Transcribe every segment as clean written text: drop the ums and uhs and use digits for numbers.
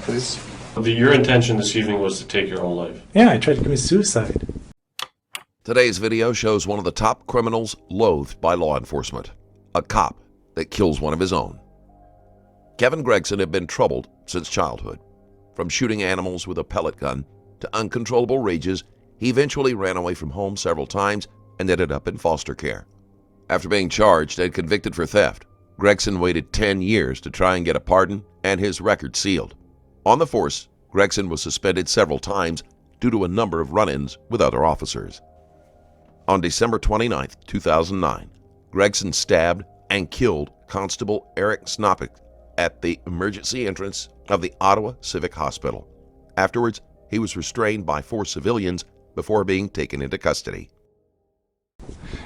please. Your intention this evening was to take your own life. Yeah, I tried to commit suicide. Today's video shows one of the top criminals loathed by law enforcement, a cop that kills one of his own. Kevin Gregson had been troubled since childhood. From shooting animals with a pellet gun to uncontrollable rages, he eventually ran away from home several times and ended up in foster care. After being charged and convicted for theft, Gregson waited 10 years to try and get a pardon and his record sealed. On the force, Gregson was suspended several times due to a number of run-ins with other officers. On December 29, 2009, Gregson stabbed and killed Constable Eric Czapnik at the emergency entrance of the Ottawa Civic Hospital. Afterwards, he was restrained by 4 civilians before being taken into custody.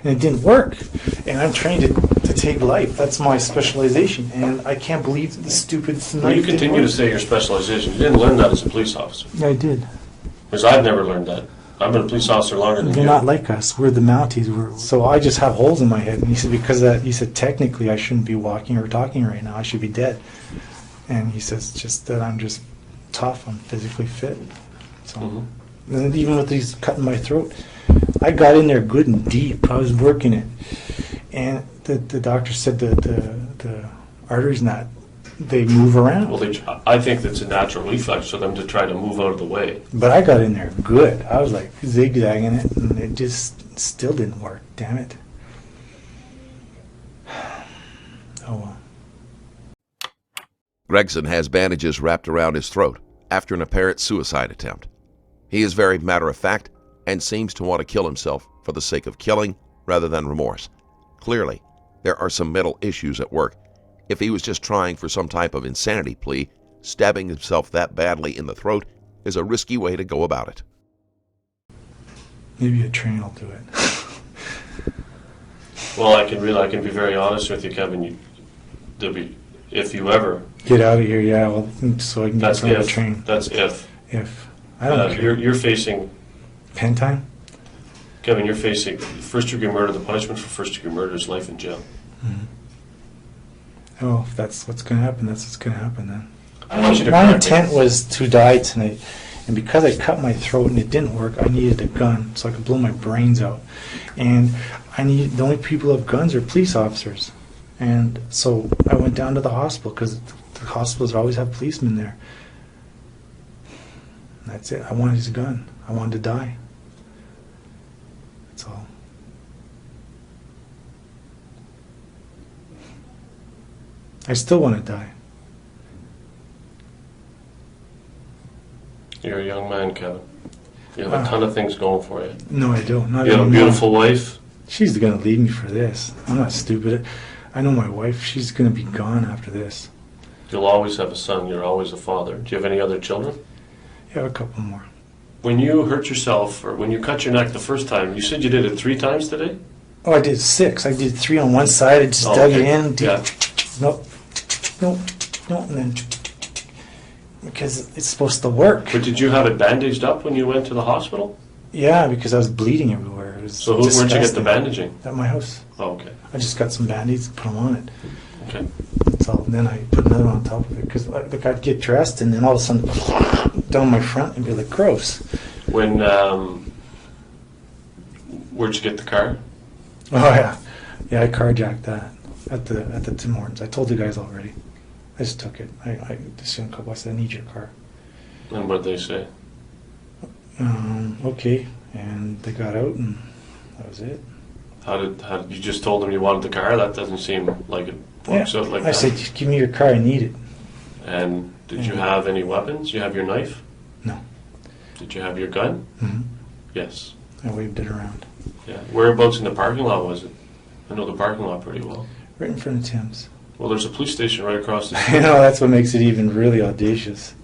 And it didn't work. And I'm trained to take life. That's my specialization. And I can't believe the stupid knife. Well, you continue to say your specialization. You didn't learn that as a police officer. Yeah, I did. Because I've never learned that. I've been a police officer longer than you. They're not like us. We're the Mounties. So I just have holes in my head. And he said, because of that, he said, technically I shouldn't be walking or talking right now. I should be dead. And he says, just that I'm just tough. I'm physically fit. So, and even with these cutting my throat, I got in there good and deep. I was working it. And the doctor said that the arteries not, they move around. Well, I think that's a natural reflex for them to try to move out of the way. But I got in there good. I was like zigzagging it, and it just still didn't work. Damn it. Oh well. Gregson has bandages wrapped around his throat after an apparent suicide attempt. He is very matter-of-fact and seems to want to kill himself for the sake of killing rather than remorse. Clearly, there are some mental issues at work. If he was just trying for some type of insanity plea, stabbing himself that badly in the throat is a risky way to go about it. Maybe a train will do it. Well, I can be very honest with you, Kevin. If you ever get out of here, yeah. Well, so I can get on the train. That's if. If I don't care. You're facing pen time. Kevin, you're facing first-degree murder. The punishment for first-degree murder is life in jail. Oh, if that's what's going to happen, that's what's going to happen then. I want you to My intent was to die tonight, and because I cut my throat and it didn't work, I needed a gun so I could blow my brains out. And the only people who have guns are police officers. And so I went down to the hospital because the hospitals always have policemen there. And that's it. I wanted his gun. I wanted to die. That's all. I still want to die. You're a young man, Kevin. You have a ton of things going for you. No, I don't. Not you have a beautiful wife. She's going to leave me for this. I'm not stupid. I know my wife. She's going to be gone after this. You'll always have a son. You're always a father. Do you have any other children? Yeah, a couple more. When you hurt yourself, or when you cut your neck the first time, you said you did it 3 times today? Oh, I did 6. I did 3 on one side. I just dug it in. Yeah. Nope. And then because it's supposed to work. But did you have it bandaged up when you went to the hospital? Yeah, because I was bleeding everywhere. It was so where'd you get the bandaging? At my house. Oh, okay. I just got some band-aids and put them on it. Okay. That's all. And then I put another one on top of it because like I'd get dressed and then all of a sudden down my front and be like, gross. When where'd you get the car? Oh yeah, I carjacked that at the Tim Hortons. I told the guys already. I just took it. I just in a couple. I said, I need your car. And what did they say? Okay, and they got out, and that was it. How did you just told them you wanted the car? That doesn't seem like it works out like that. I said, just give me your car. I need it. And did you have any weapons? You have your knife? No. Did you have your gun? Mm-hmm. Yes. I waved it around. Yeah. Whereabouts in the parking lot was it? I know the parking lot pretty well. Right in front of Tim's. Well, there's a police station right across the street. I know, that's what makes it even really audacious.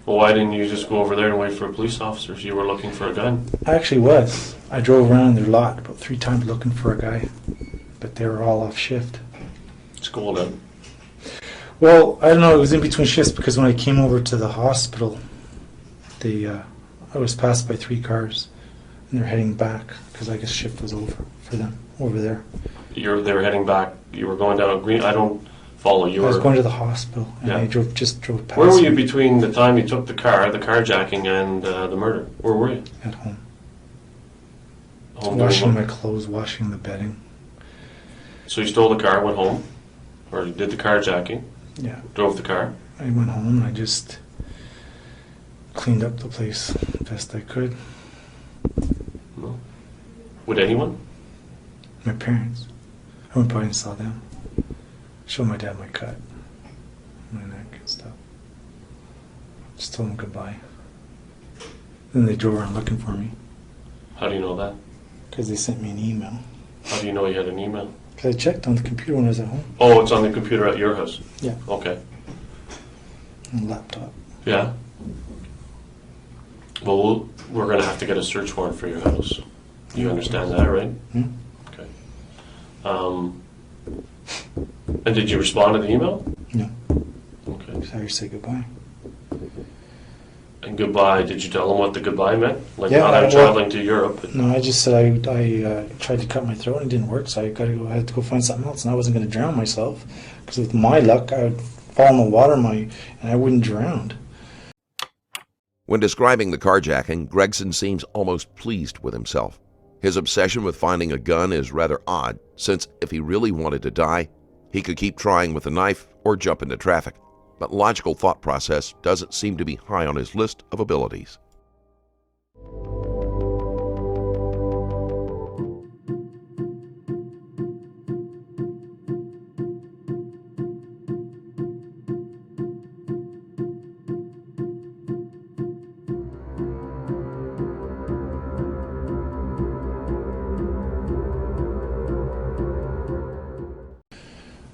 Well, why didn't you just go over there and wait for a police officer if you were looking for a gun? I actually was. I drove around their lot about 3 times looking for a guy, but they were all off shift. It's cold out. Well, I don't know, it was in between shifts because when I came over to the hospital, I was passed by 3 cars, and they're heading back because I guess shift was over for them over there. They were heading back. You were going down a green. follow your... I was going to the hospital, and Yeah. I just drove past. Where were you me between the time you took the carjacking, and the murder? Where were you? at home, Home washing doing my what? clothes, washing the bedding. So you stole the car, went home, or you did the carjacking, Yeah, drove the car. I went home and I just cleaned up the place best I could. No. With anyone? My parents. I went by and saw them. Showed my dad my cut, my neck and stuff. Just told him goodbye. Then they drove around looking for me How do you know that? because they sent me an email. How do you know you had an email? Because I checked on the computer when I was at home. Oh, it's on the computer at your house? Yeah. Okay. On the laptop. Yeah? Well, we're going to have to get a search warrant for your house. You understand that, right? Hmm? Okay. And did you respond to the email? No. Okay. Sorry, say goodbye. And goodbye, did you tell them what the goodbye meant? Like, Yeah, not I'm well- traveling to Europe. But No, I just said I tried to cut my throat and it didn't work, so I had to go find something else, and I wasn't going to drown myself because with my luck, I would fall in the water, and I wouldn't drown. When describing the carjacking, Gregson seems almost pleased with himself. His obsession with finding a gun is rather odd, since if he really wanted to die, he could keep trying with a knife or jump into traffic. But logical thought process doesn't seem to be high on his list of abilities.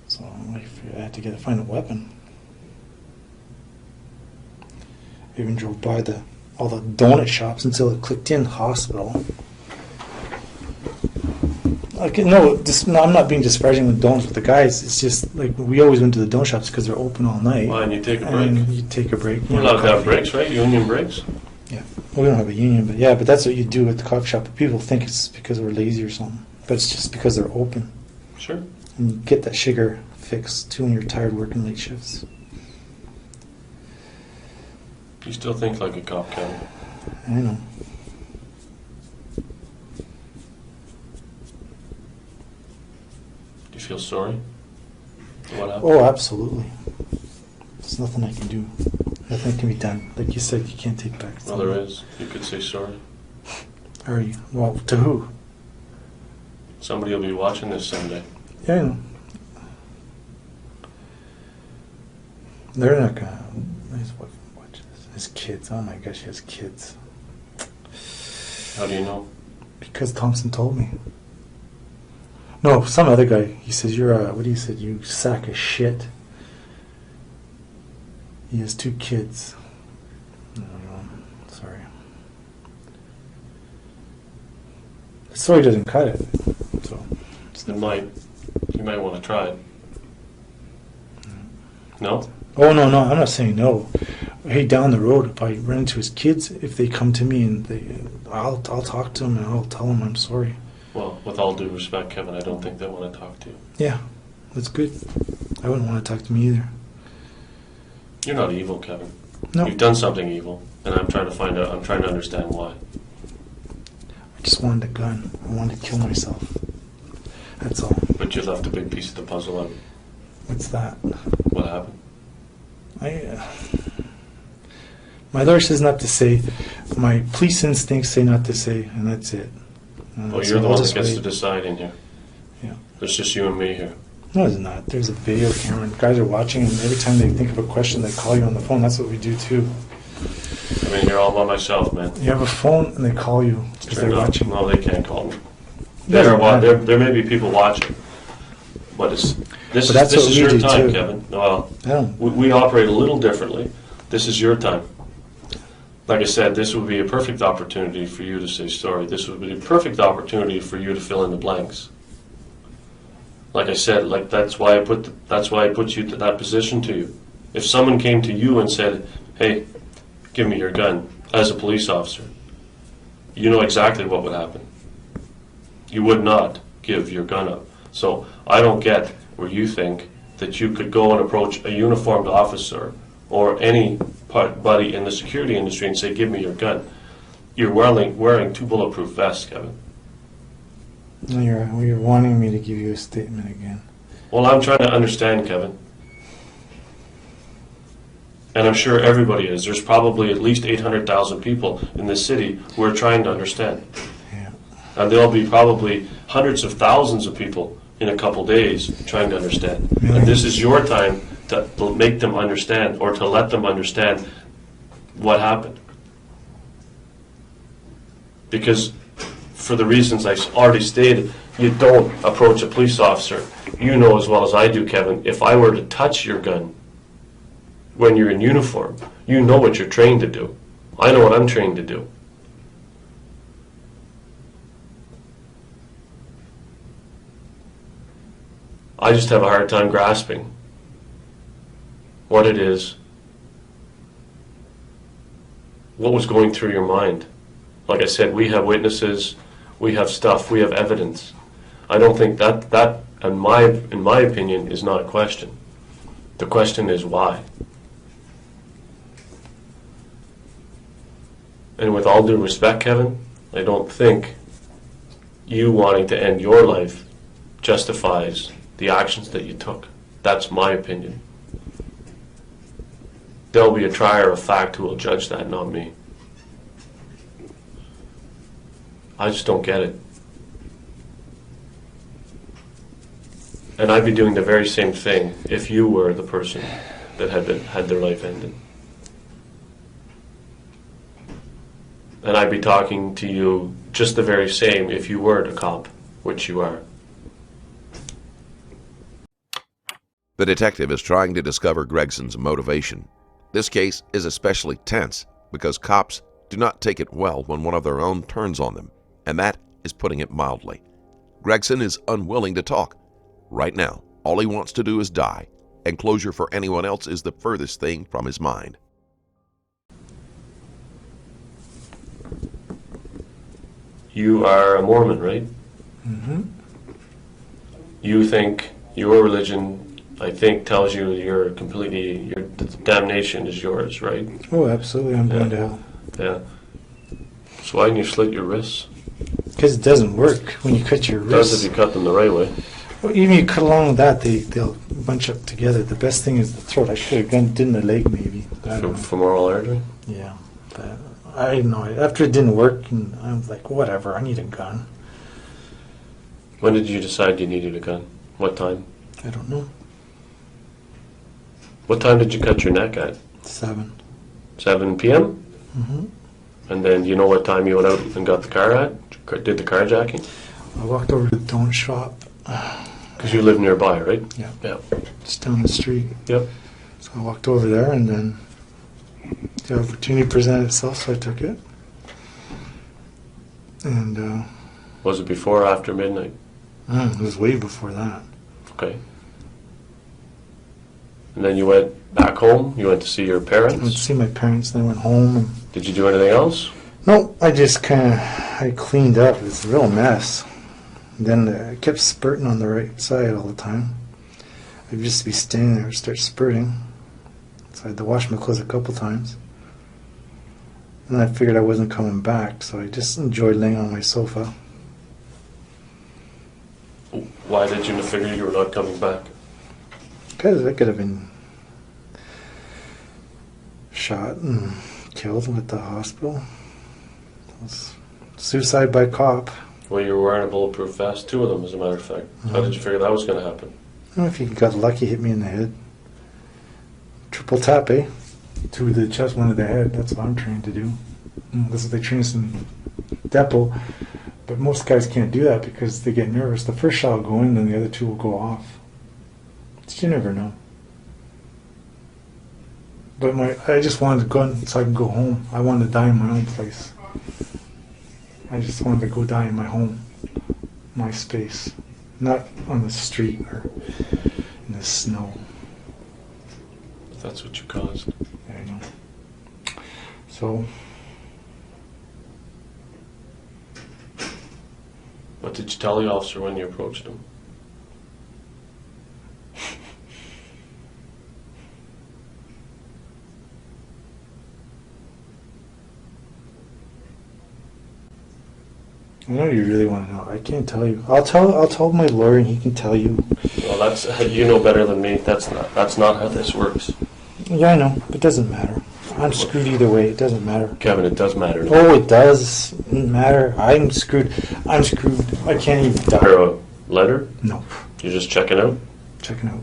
So I had to find a weapon. I even drove by all the donut shops until it clicked in hospital. No, I'm not being disparaging with donuts with the guys. It's just like we always went to the donut shops because they're open all night. Why, and you take a break? And you take a break. You're allowed to have breaks, right? Union breaks? Yeah. Well, we don't have a union, but that's what you do at the coffee shop. But people think it's because we're lazy or something. But it's just because they're open. Sure. And you get that sugar fix too when you're tired working late shifts. You still think like a cop, Kevin. I know. Do you feel sorry? What happened? Oh, absolutely. There's nothing I can do. Nothing can be done. Like you said, you can't take back. Well, there is. You could say sorry. Are you? Well, to who? Somebody will be watching this someday. Yeah, I know. They're not gonna. His wife watches. His kids. Oh my gosh, he has kids. How do you know? Because Thompson told me. No, some other guy. He says, you're a, what do you said? You sack of shit. He has 2 kids. No, sorry. The story doesn't cut it. So, It might. You might want to try it. No? oh no, I'm not saying no. Hey, down the road, if I run into his kids, if they come to me and I'll talk to them and I'll tell them I'm sorry. Well, with all due respect, Kevin, I don't think they want to talk to you. Yeah, that's good. I wouldn't want to talk to me either. You're not evil, Kevin. No, You've done something evil, and I'm trying to find out. I'm trying to understand why. I just wanted a gun. I wanted to kill myself. That's all. But you left a big piece of the puzzle out. What's that? What happened? My lawyer says not to say. My police instincts say not to say, and that's it. Well, So you're the I'll one that just gets wait. to decide in here. Yeah. There's just you and me here. No, it's not. There's a video camera. And guys are watching, and every time they think of a question, they call you on the phone. That's what we do too. I mean, you're all by myself, man. You have a phone, and they call you because they're watching. No, they can't call me. Doesn't matter. There may be people watching, but this But that's is what we your do, time, too. Kevin. Well, I don't. we operate a little differently. This is your time. Like I said, this would be a perfect opportunity for you to say sorry. This would be a perfect opportunity for you to fill in the blanks. Like I said, that's why I put you to that position to you. If someone came to you and said, "Hey, give me your gun," as a police officer, you know exactly what would happen. You would not give your gun up. So I don't get where you think that you could go and approach a uniformed officer or anybody in the security industry and say, give me your gun. You're wearing 2 bulletproof vests, Kevin. You're wanting me to give you a statement again. Well, I'm trying to understand, Kevin. And I'm sure everybody is. There's probably at least 800,000 people in this city who are trying to understand. Yeah. And there'll be probably hundreds of thousands of people in a couple days trying to understand. Millions. And this is your time to make them understand, or to let them understand what happened. Because for the reasons I already stated, you don't approach a police officer. You know as well as I do, Kevin, if I were to touch your gun when you're in uniform, you know what you're trained to do. I know what I'm trained to do. I just have a hard time grasping what it is, what was going through your mind. Like I said, we have witnesses, we have stuff, we have evidence. I don't think that in my opinion, is not a question. The question is why. And with all due respect, Kevin, I don't think you wanting to end your life justifies the actions that you took. That's my opinion. There'll be a trier of fact who will judge that, not me. I just don't get it. And I'd be doing the very same thing if you were the person that had their life ended. And I'd be talking to you just the very same if you weren't a cop, which you are. The detective is trying to discover Gregson's motivation. This case is especially tense because cops do not take it well when one of their own turns on them, and that is putting it mildly. Gregson is unwilling to talk. Right now, all he wants to do is die, and closure for anyone else is the furthest thing from his mind. You are a Mormon, right? Mm-hmm. You think your religion, I think, tells you the damnation is yours, right? Oh, absolutely. I'm going to hell. Yeah. So why didn't you slit your wrists? Because it doesn't work when you cut your It does wrists. if you cut them the right way. Well, even you cut along with that, they'll bunch up together. The best thing is the throat. I should have did in the leg, maybe. I don't know. Femoral artery? Yeah. But I didn't know. After it didn't work, and I was like, whatever, I need a gun. When did you decide you needed a gun? What time? I don't know. What time did you cut your neck at? 7. 7 p.m.? Mm-hmm. And then you know what time you went out and got the car at? Did the carjacking? I walked over to the donut shop. Because you live nearby, right? Yeah. Yeah. Just down the street. Yep. So I walked over there, and then the opportunity presented itself, so I took it. And Was it before or after midnight? it was way before that. Okay. And then you went back home? You went to see your I went to parents? see my parents, then I went home. And Did you do anything else? no, I just I cleaned up. It was a real mess. And then I kept spurting on the right side all the time. I'd just be standing there and start spurting. So I had to wash my clothes a couple times. And then I figured I wasn't coming back, so I just enjoyed laying on my sofa. Why did you figure you were not coming back? Because I could have been shot and killed at the hospital. It was suicide by cop. Well, you were wearing a bulletproof vest, 2 of them, as a matter of fact. How did you figure that was going to happen? I don't know if you got lucky, hit me in the head. Triple tap, eh? 2 to the chest, 1 to the head. That's what I'm trained to do. That's what they train us in depot. But most guys can't do that because they get nervous. The first shot will go in, then the other 2 will go off. But you never know. But I just wanted to go so I can go home. I wanted to die in my own place. I just wanted to go die in my home, my space, not on the street or in the snow. That's what you caused. I know. So, What did you tell the officer when you approached him? I know you really want to know. I can't tell you. I'll tell my lawyer, and he can tell you. Well, that's you know better than me. That's not how this works. Yeah, I know. It doesn't matter. I'm screwed either way. It doesn't matter. Kevin, it does matter. Oh, it does matter. I'm screwed. I'm screwed. I can't even die. A letter? No. You're just checking out? Checking out.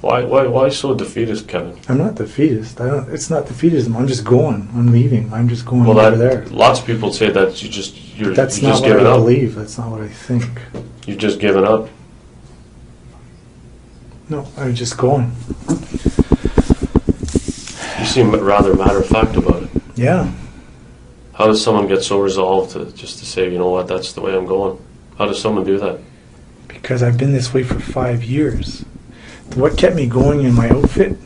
Why so defeatist, Kevin? I'm not defeatist. It's not defeatism. I'm just going. I'm leaving. I'm just going Well, over there. lots of people say that you're That's just not what giving I up. believe. That's not what I think. You've just given up. No, I'm just going. You seem rather matter of fact about it. Yeah. How does someone get so resolved to say, you know what, that's the way I'm going? How does someone do that? Because I've been this way for 5 years. What kept me going in my outfit?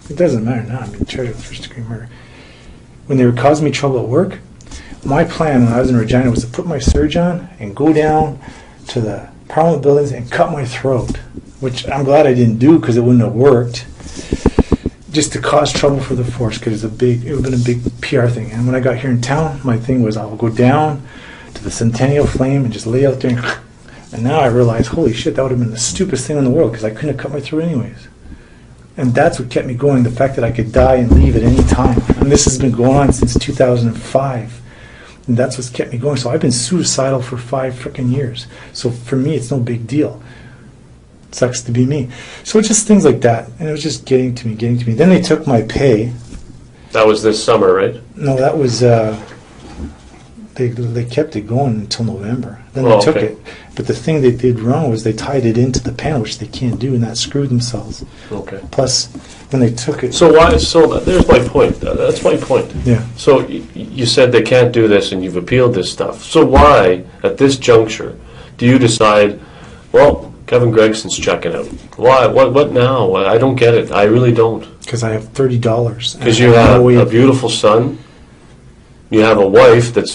It doesn't matter now. I'm being charged with first-degree murder. When they were causing me trouble at work, my plan when I was in Regina was to put my surge on and go down to the Parliament buildings and cut my throat, which I'm glad I didn't do because it wouldn't have worked. Just to cause trouble for the force, because it would have been a big PR thing. And when I got here in town, my thing was I'll go down to the Centennial Flame and just lay out there. And now I realize, holy shit, that would have been the stupidest thing in the world because I couldn't have cut my throat anyways. And that's what kept me going, the fact that I could die and leave at any time. And this has been going on since 2005. And that's what's kept me going. So I've been suicidal for 5 freaking years. So for me, it's no big deal. It sucks to be me. So it's just things like that. And it was just getting to me. Then they took my pay. That was this summer, right? No, that was, they kept it going until November. Then they took it. But the thing they did wrong was they tied it into the panel, which they can't do, and that screwed themselves. Okay. Plus, when they took it... So there's my point. That's my point. Yeah. So you said they can't do this and you've appealed this stuff. So why, at this juncture, do you decide, well, Kevin Gregson's checking out? Why? What now? I don't get it. I really don't. Because I have $30. Because you have a beautiful son. You have a wife that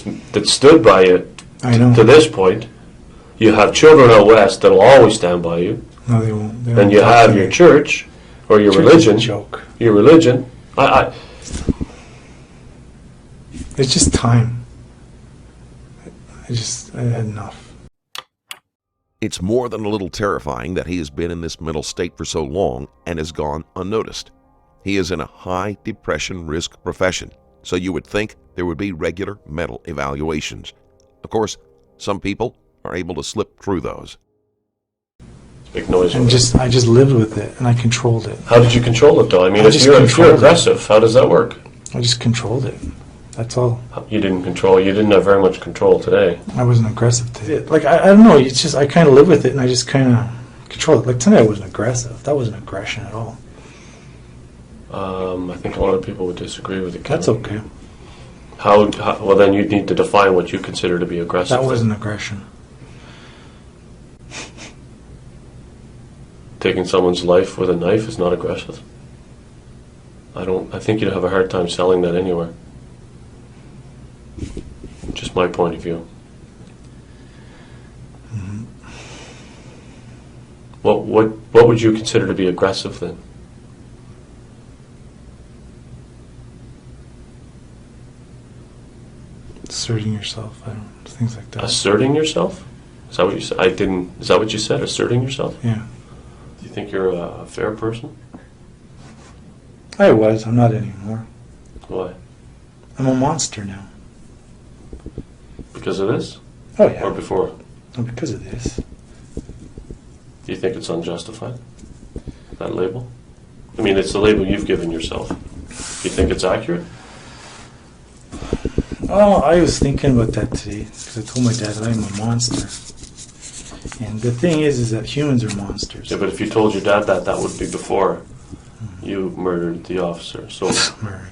stood by you I know. to this point. You have children out west that'll always stand by you. No, they won't. They And you have your church, or your Church religion. is a joke. Your religion. It's just time. I had enough. It's more than a little terrifying that he has been in this mental state for so long and has gone unnoticed. He is in a high depression risk profession, so you would think there would be regular mental evaluations. Of course, some people are able to slip through those. Big noise. And I just lived with it, and I controlled it. How did you control it, though? I mean, I if just you're controlled it. aggressive, how does that work? I just controlled it. That's all. You didn't control. You didn't have very much control today. I wasn't aggressive to it. Like, I don't know. It's just, I kind of live with it, and I just kind of control it. Like, tonight I wasn't aggressive. That wasn't aggression at all. I think a lot of people would disagree with you. That's okay. Well, then you'd need to define what you consider to be aggressive. That wasn't aggression. Taking someone's life with a knife is not aggressive. I think you'd have a hard time selling that anywhere. Just my point of view. Mm-hmm. What would you consider to be aggressive then? Asserting yourself, things like that. Asserting yourself? Is that what you said? Is that what you said? Asserting yourself? Yeah. Do you think you're a fair person? I was. I'm not anymore. Why? I'm a monster now. Because of this? Oh, yeah. Or before? No, because of this. Do you think it's unjustified? That label? I mean, it's the label you've given yourself. Do you think it's accurate? Oh, I was thinking about that today because I told my dad that I'm a monster. And the thing is that humans are monsters. Yeah, but if you told your dad that would be before you murdered the officer. So, Murder.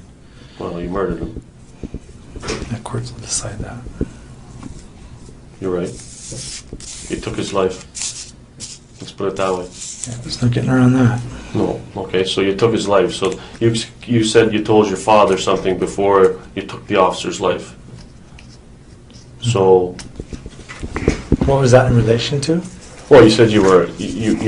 well, you murdered him. The courts will decide that. You're right. You took his life. Let's put it that way. Yeah, there's no getting around that. No. Okay, so you took his life. So you said you told your father something before you took the officer's life. So What was that in relation to? Well, you said you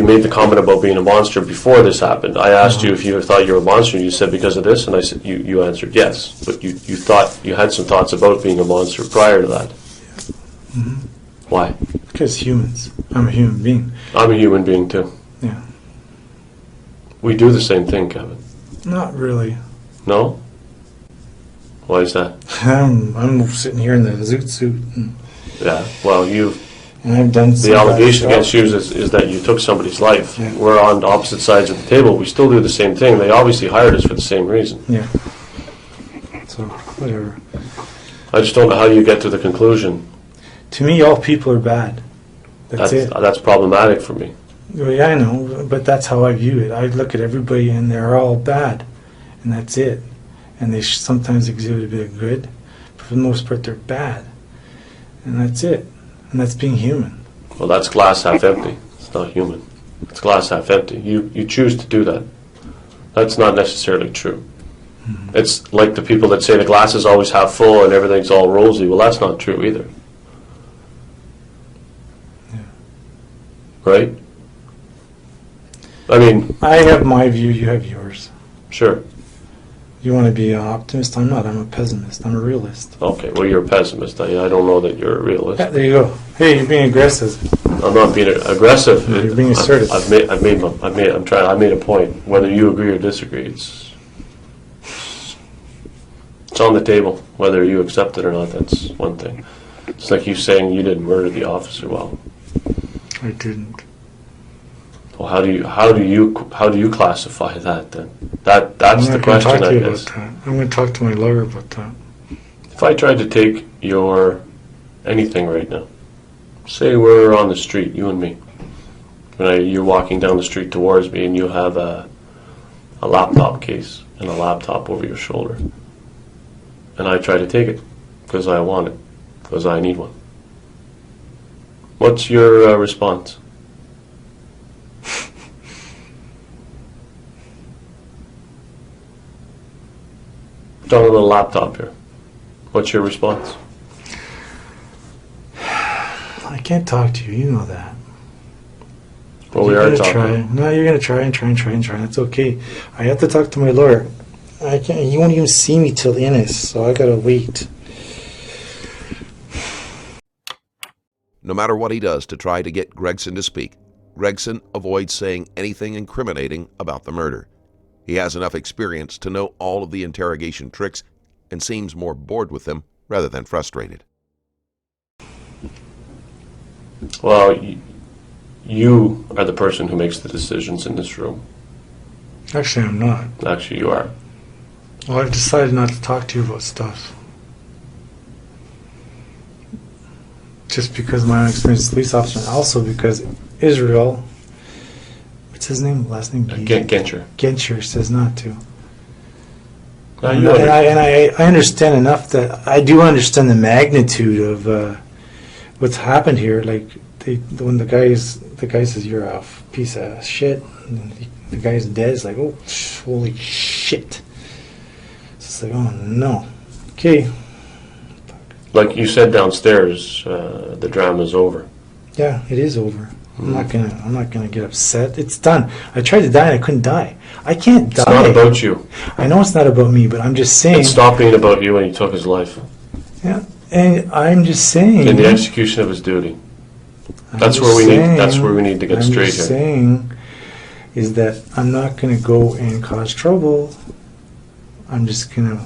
made the comment about being a monster before this happened. I asked you if you thought you were a monster, and you said because of this, and I said you answered yes. But you thought you had some thoughts about being a monster prior to that. Mm-hmm. Why? Because humans. I'm a human being. I'm a human being too. Yeah. We do the same thing, Kevin. Not really. No? Why is that? I'm sitting here in the zoot suit. Yeah. Well, And I've done the allegation against you is that you took somebody's life. Yeah. We're on opposite sides of the table. We still do the same thing. They obviously hired us for the same reason. Yeah. So, whatever. I just don't know how you get to the conclusion. To me, all people are bad. That's it. That's problematic for me. Well, yeah, I know, but that's how I view it. I look at everybody and they're all bad, and that's it. And they sometimes exhibit a bit of good, but for the most part they're bad. And that's it. And that's being human. Well, that's glass half empty. It's not human. It's glass half empty. You choose to do that. That's not necessarily true. Mm-hmm. It's like the people that say the glass is always half full and everything's all rosy. Well, that's not true either. Yeah. Right? I mean... I have my view, you have yours. Sure. You want to be an optimist? I'm not. I'm a pessimist. I'm a realist. Okay, well, you're a pessimist. I don't know that you're a realist. Yeah, there you go. Hey, you're being aggressive. I'm not being aggressive. No, you're being assertive. I made a point. Whether you agree or disagree, it's on the table. Whether you accept it or not, that's one thing. It's like you saying you didn't murder the officer. Well, I didn't. Well, how do you classify that then? That's the question, I guess. I'm going to talk to my lawyer about that. If I tried to take your anything right now, say we're on the street, you and me, and you're walking down the street towards me, and you have a laptop case and a laptop over your shoulder, and I try to take it because I want it, because I need one. What's your response? On a little laptop here. What's your response? I can't talk to you. You know that. Well, we are talking. Try. No, you're going to try and try and try and try. That's okay. I have to talk to my lawyer. I can't. He won't even see me till Innis, so I got to wait. No matter what he does to try to get Gregson to speak, Gregson avoids saying anything incriminating about the murder. He has enough experience to know all of the interrogation tricks and seems more bored with them rather than frustrated. Well, you are the person who makes the decisions in this room. Actually, I'm not. Actually, you are. Well, I've decided not to talk to you about stuff. Just because of my own experience as a police officer, and also because Israel... What's his name? Last name? Genscher. Genscher says not to. And I understand enough that I do understand the magnitude of what's happened here. Like when the guy says you're a piece of shit, and the guy's dead. It's like, oh, holy shit! It's like, oh no. Okay. Like you said downstairs, the drama's over. Yeah, it is over. I'm not gonna get upset. It's done. I tried to die and I couldn't die. I can't die. It's not about you. I know it's not about me, but I'm just saying. It stopped being about you when he took his life. Yeah, and I'm just saying. In the execution of his duty. That's where we need to get straight here. I'm just saying is that I'm not gonna go and cause trouble. I'm just gonna.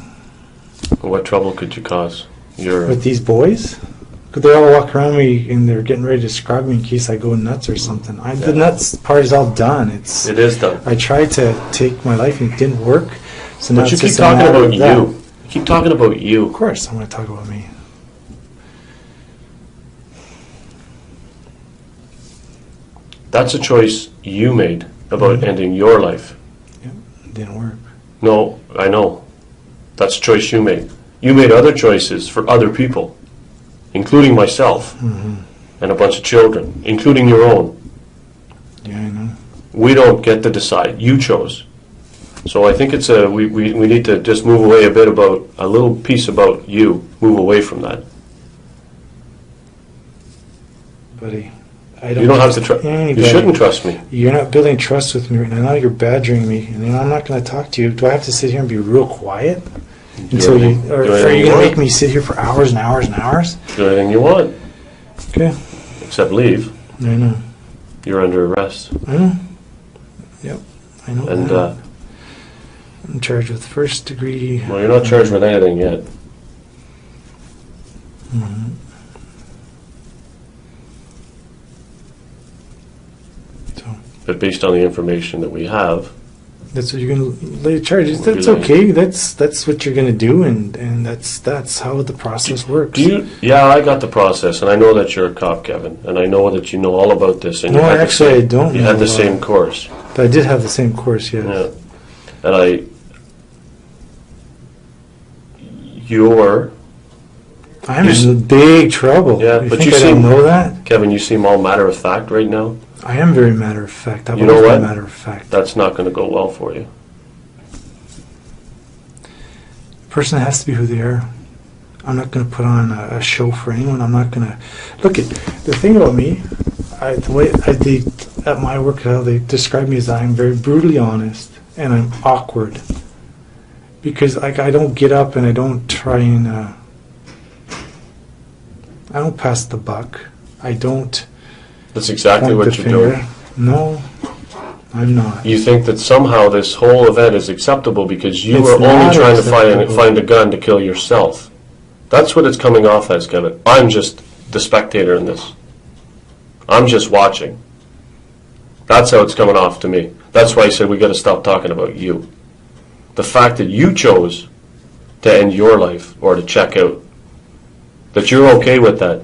What trouble could you cause? With these boys? Could they all walk around me and they're getting ready to scrub me in case I go nuts or something? The nuts part is all done. It is done. I tried to take my life and it didn't work. So now but you keep talking about you. You keep talking about you. Of course, I'm going to talk about me. That's a choice you made about ending your life. Yeah, it didn't work. No, I know. That's a choice you made. You made other choices for other people, including myself and a bunch of children, including your own. Yeah, I know. We don't get to decide. You chose. So I think it's we need to just move away a little piece about you. Move away from that. Buddy, I You don't have to trust. anybody. You shouldn't trust me. You're not building trust with me right now. Now you're badgering me, and I'm not going to talk to you. Do I have to sit here and be real quiet until you, or are you going to make me sit here for hours and hours and hours? Do anything you want. Okay. Except leave. I know. You're under arrest. I know. Yep. I know. And that. I'm charged with first degree. well, you're not charged with anything yet. Mhm. So But based on the information that we have, that's what you're going to lay charges. We'll That's be like- okay. That's what you're going to do, and that's how the process works. do you? Yeah, I got the process, and I know that you're a cop, Kevin, and I know that you know all about this. And No, you had actually, the I same, don't You know had the a same lot. course. But I did have the same course, yes. Yeah, and you're I'm You in big trouble. Yeah, you but think you I don't seem- know that? Kevin. You seem all matter of fact right now. I am very matter of fact. I've You know always been what? matter of fact. That's not going to go well for you. Person has to be who they are. I'm not going to put on a show for anyone. I'm not going to look at the thing about me. The way they at my work, how they describe me is I'm very brutally honest and I'm awkward because like I don't get up and I don't try and I don't pass the buck. I don't That's exactly point what the you're finger. doing. No, I'm not. You think that somehow this whole event is acceptable because you It's are only not trying to acceptable. find a gun to kill yourself. That's what it's coming off as, Kevin. I'm just the spectator in this. I'm just watching. That's how it's coming off to me. That's why I said we got to stop talking about you. The fact that you chose to end your life or to check out, that you're okay with that,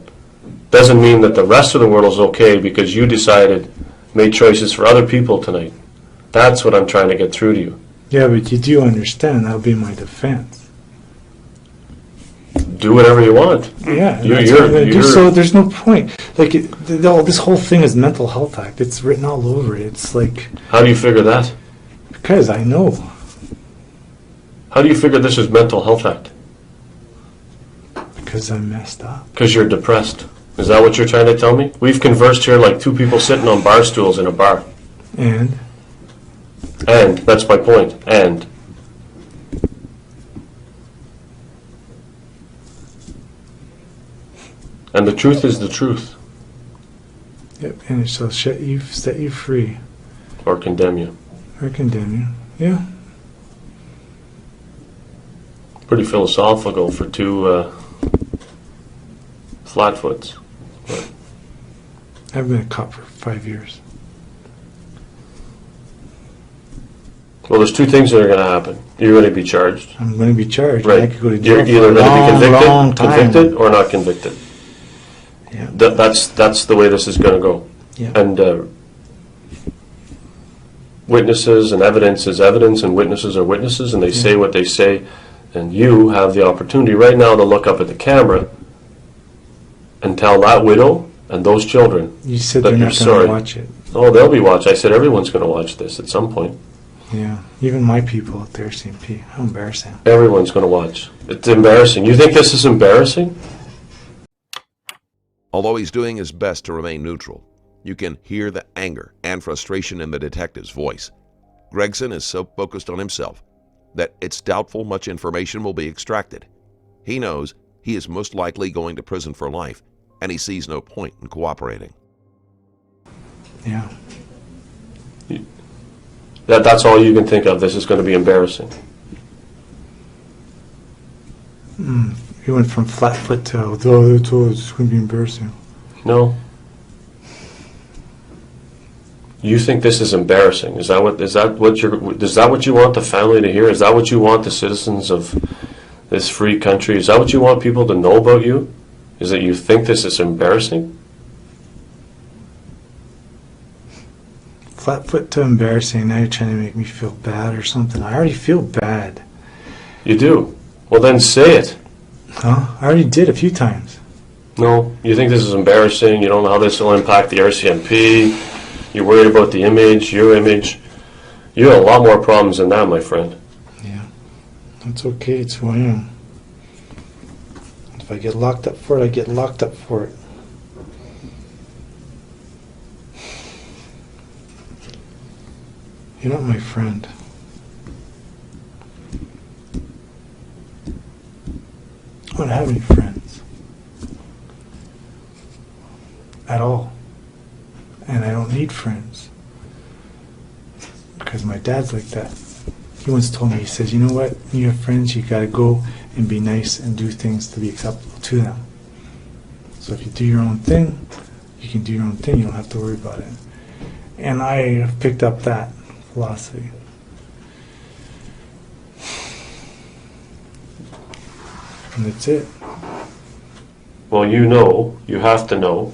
doesn't mean that the rest of the world is okay because you decided, made choices for other people tonight. That's what I'm trying to get through to you. Yeah, but you do understand that'll be my defense. Do whatever you want. Yeah, You're- that's what I'm you're- gonna do. you're- So there's no point. Like this whole thing is mental health act. It's written all over it. It's like How do you figure that? because I know How do you figure this is mental health act? because I'm messed up. Because you're depressed. Is that what you're trying to tell me? We've conversed here like two people sitting on bar stools in a bar. And And, that's my point, and. And the truth is the truth, yep, and it shall set you free or condemn you. or condemn you. Yeah, Pretty philosophical for two flatfoots. I've been a cop for 5 years. Well, there's two things that are going to happen. You're going to be charged. I'm going to be charged. Right. I could go to You're jail either for a going to be long time. convicted or not convicted. Yeah. That's the way this is going to go. Yeah. And witnesses and evidence is evidence, and witnesses are witnesses, and they say what they say. And you have the opportunity right now to look up at the camera and tell that widow and those children. You said that they're you're not going sorry. to watch it. Oh, they'll be watching. I said everyone's going to watch this at some point. Yeah, even my people out there, CMP. How embarrassing. Everyone's going to watch. It's embarrassing. You think this is embarrassing? Although he's doing his best to remain neutral, you can hear the anger and frustration in the detective's voice. Gregson is so focused on himself that it's doubtful much information will be extracted. He knows he is most likely going to prison for life, and he sees no point in cooperating. Yeah. That's all you can think of. This is going to be embarrassing. You went from flat foot to, oh, it's going to be embarrassing. No. You think this is embarrassing? Is that what you want the family to hear? Is that what you want the citizens of this free country? Is that what you want people to know about you? Is that you think this is embarrassing? Flat foot to embarrassing. Now you're trying to make me feel bad or something. I already feel bad. You do. Well, then say it. Huh? I already did a few times. No. You think this is embarrassing. You don't know how this will impact the RCMP. You're worried about the image, your image. You have a lot more problems than that, my friend. Yeah. That's okay. It's who I am. If I get locked up for it, I get locked up for it. You're not my friend. I don't have any friends. At all. And I don't need friends. Because my dad's like that. He once told me, he says, you know what? When you have friends, you gotta go and be nice and do things to be acceptable to them. So if you do your own thing, you can do your own thing. You don't have to worry about it. And I have picked up that philosophy. And that's it. Well, you have to know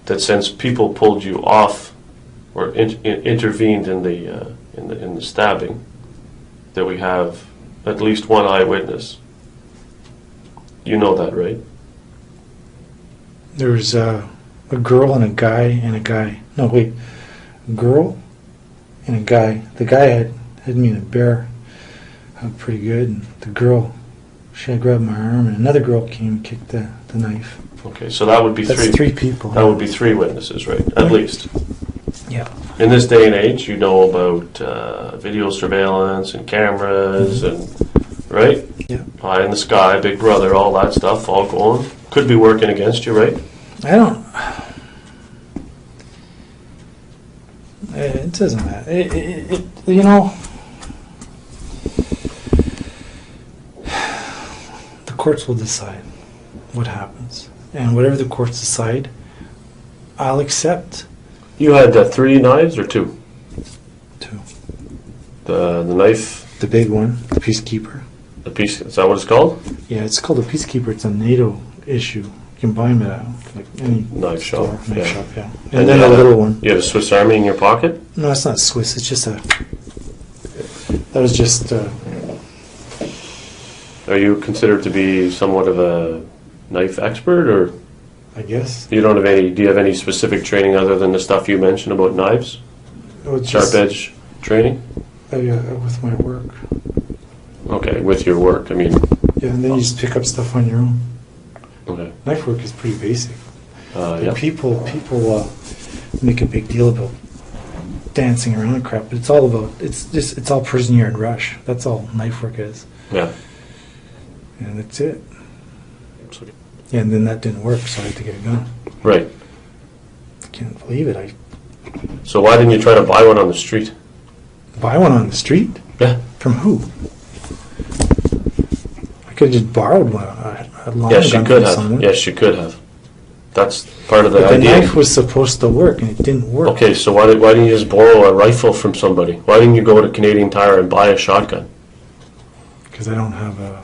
that since people pulled you off or intervened in the stabbing, that we have at least one eyewitness. You know that, right? There was a girl and a guy. No, wait. A girl and a guy. The guy had me in a bear pretty good. And the girl, she had grabbed my arm, and another girl came and kicked the knife. Okay, so that would be That's three people. That would be three witnesses, right? At least. Yeah. In this day and age, you know about video surveillance and cameras and, right? Yeah. Eye in the sky, Big Brother, all that stuff, all going. Could be working against you, right? I don't. It doesn't matter. You know, the courts will decide what happens, and whatever the courts decide, I'll accept. You had 3 knives or 2? 2. The knife, The big one, the peacekeeper. the piece. Is that what it's called? Yeah, it's called a peacekeeper. It's a NATO issue. You can buy them at like any Knife shop. store, knife shop, yeah. And And then you a had little one. You have a Swiss Army in your pocket? No, it's not Swiss. It's just a. That was just. Are you considered to be somewhat of a knife expert, or I guess. you don't have any? Do you have any specific training other than the stuff you mentioned about knives? It's Sharp just, edge training? with my work. Okay, with your work. I mean, Yeah, and then you just pick up stuff on your own. okay. Knife work is pretty basic. Yeah. People make a big deal about dancing around and crap, but it's all prison yard rush. That's all knife work is, Yeah. and that's it. Yeah, and then that didn't work, so I had to get a gun. Right. I can't believe it. So why didn't you try to buy one on the street? Buy one on the street? Yeah. From who? I could have just borrowed one. A long Yes, you gun could from have. someone. Yes, you could have. That's part of the But the idea. knife was supposed to work, and it didn't work. Okay, so why didn't you just borrow a rifle from somebody? Why didn't you go to Canadian Tire and buy a shotgun? Because I don't have a...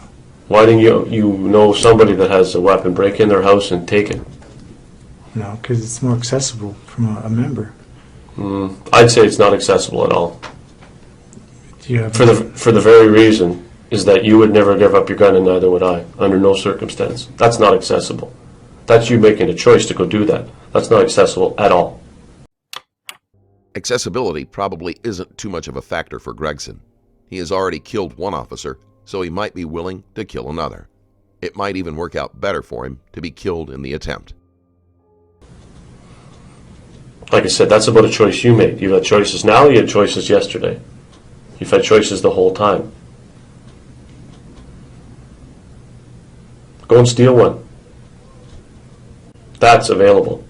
Why didn't you know somebody that has a weapon, break in their house and take it? No, because it's more accessible from a member. I'd say it's not accessible at all. Do you have... For the very reason is that you would never give up your gun, and neither would I, under no circumstance. That's not accessible. That's you making a choice to go do that. That's not accessible at all. Accessibility probably isn't too much of a factor for Gregson. He has already killed one officer, so he might be willing to kill another. It might even work out better for him to be killed in the attempt. Like I said, that's about a choice you made. You've had choices now, you had choices yesterday. You've had choices the whole time. Go and steal one. That's available.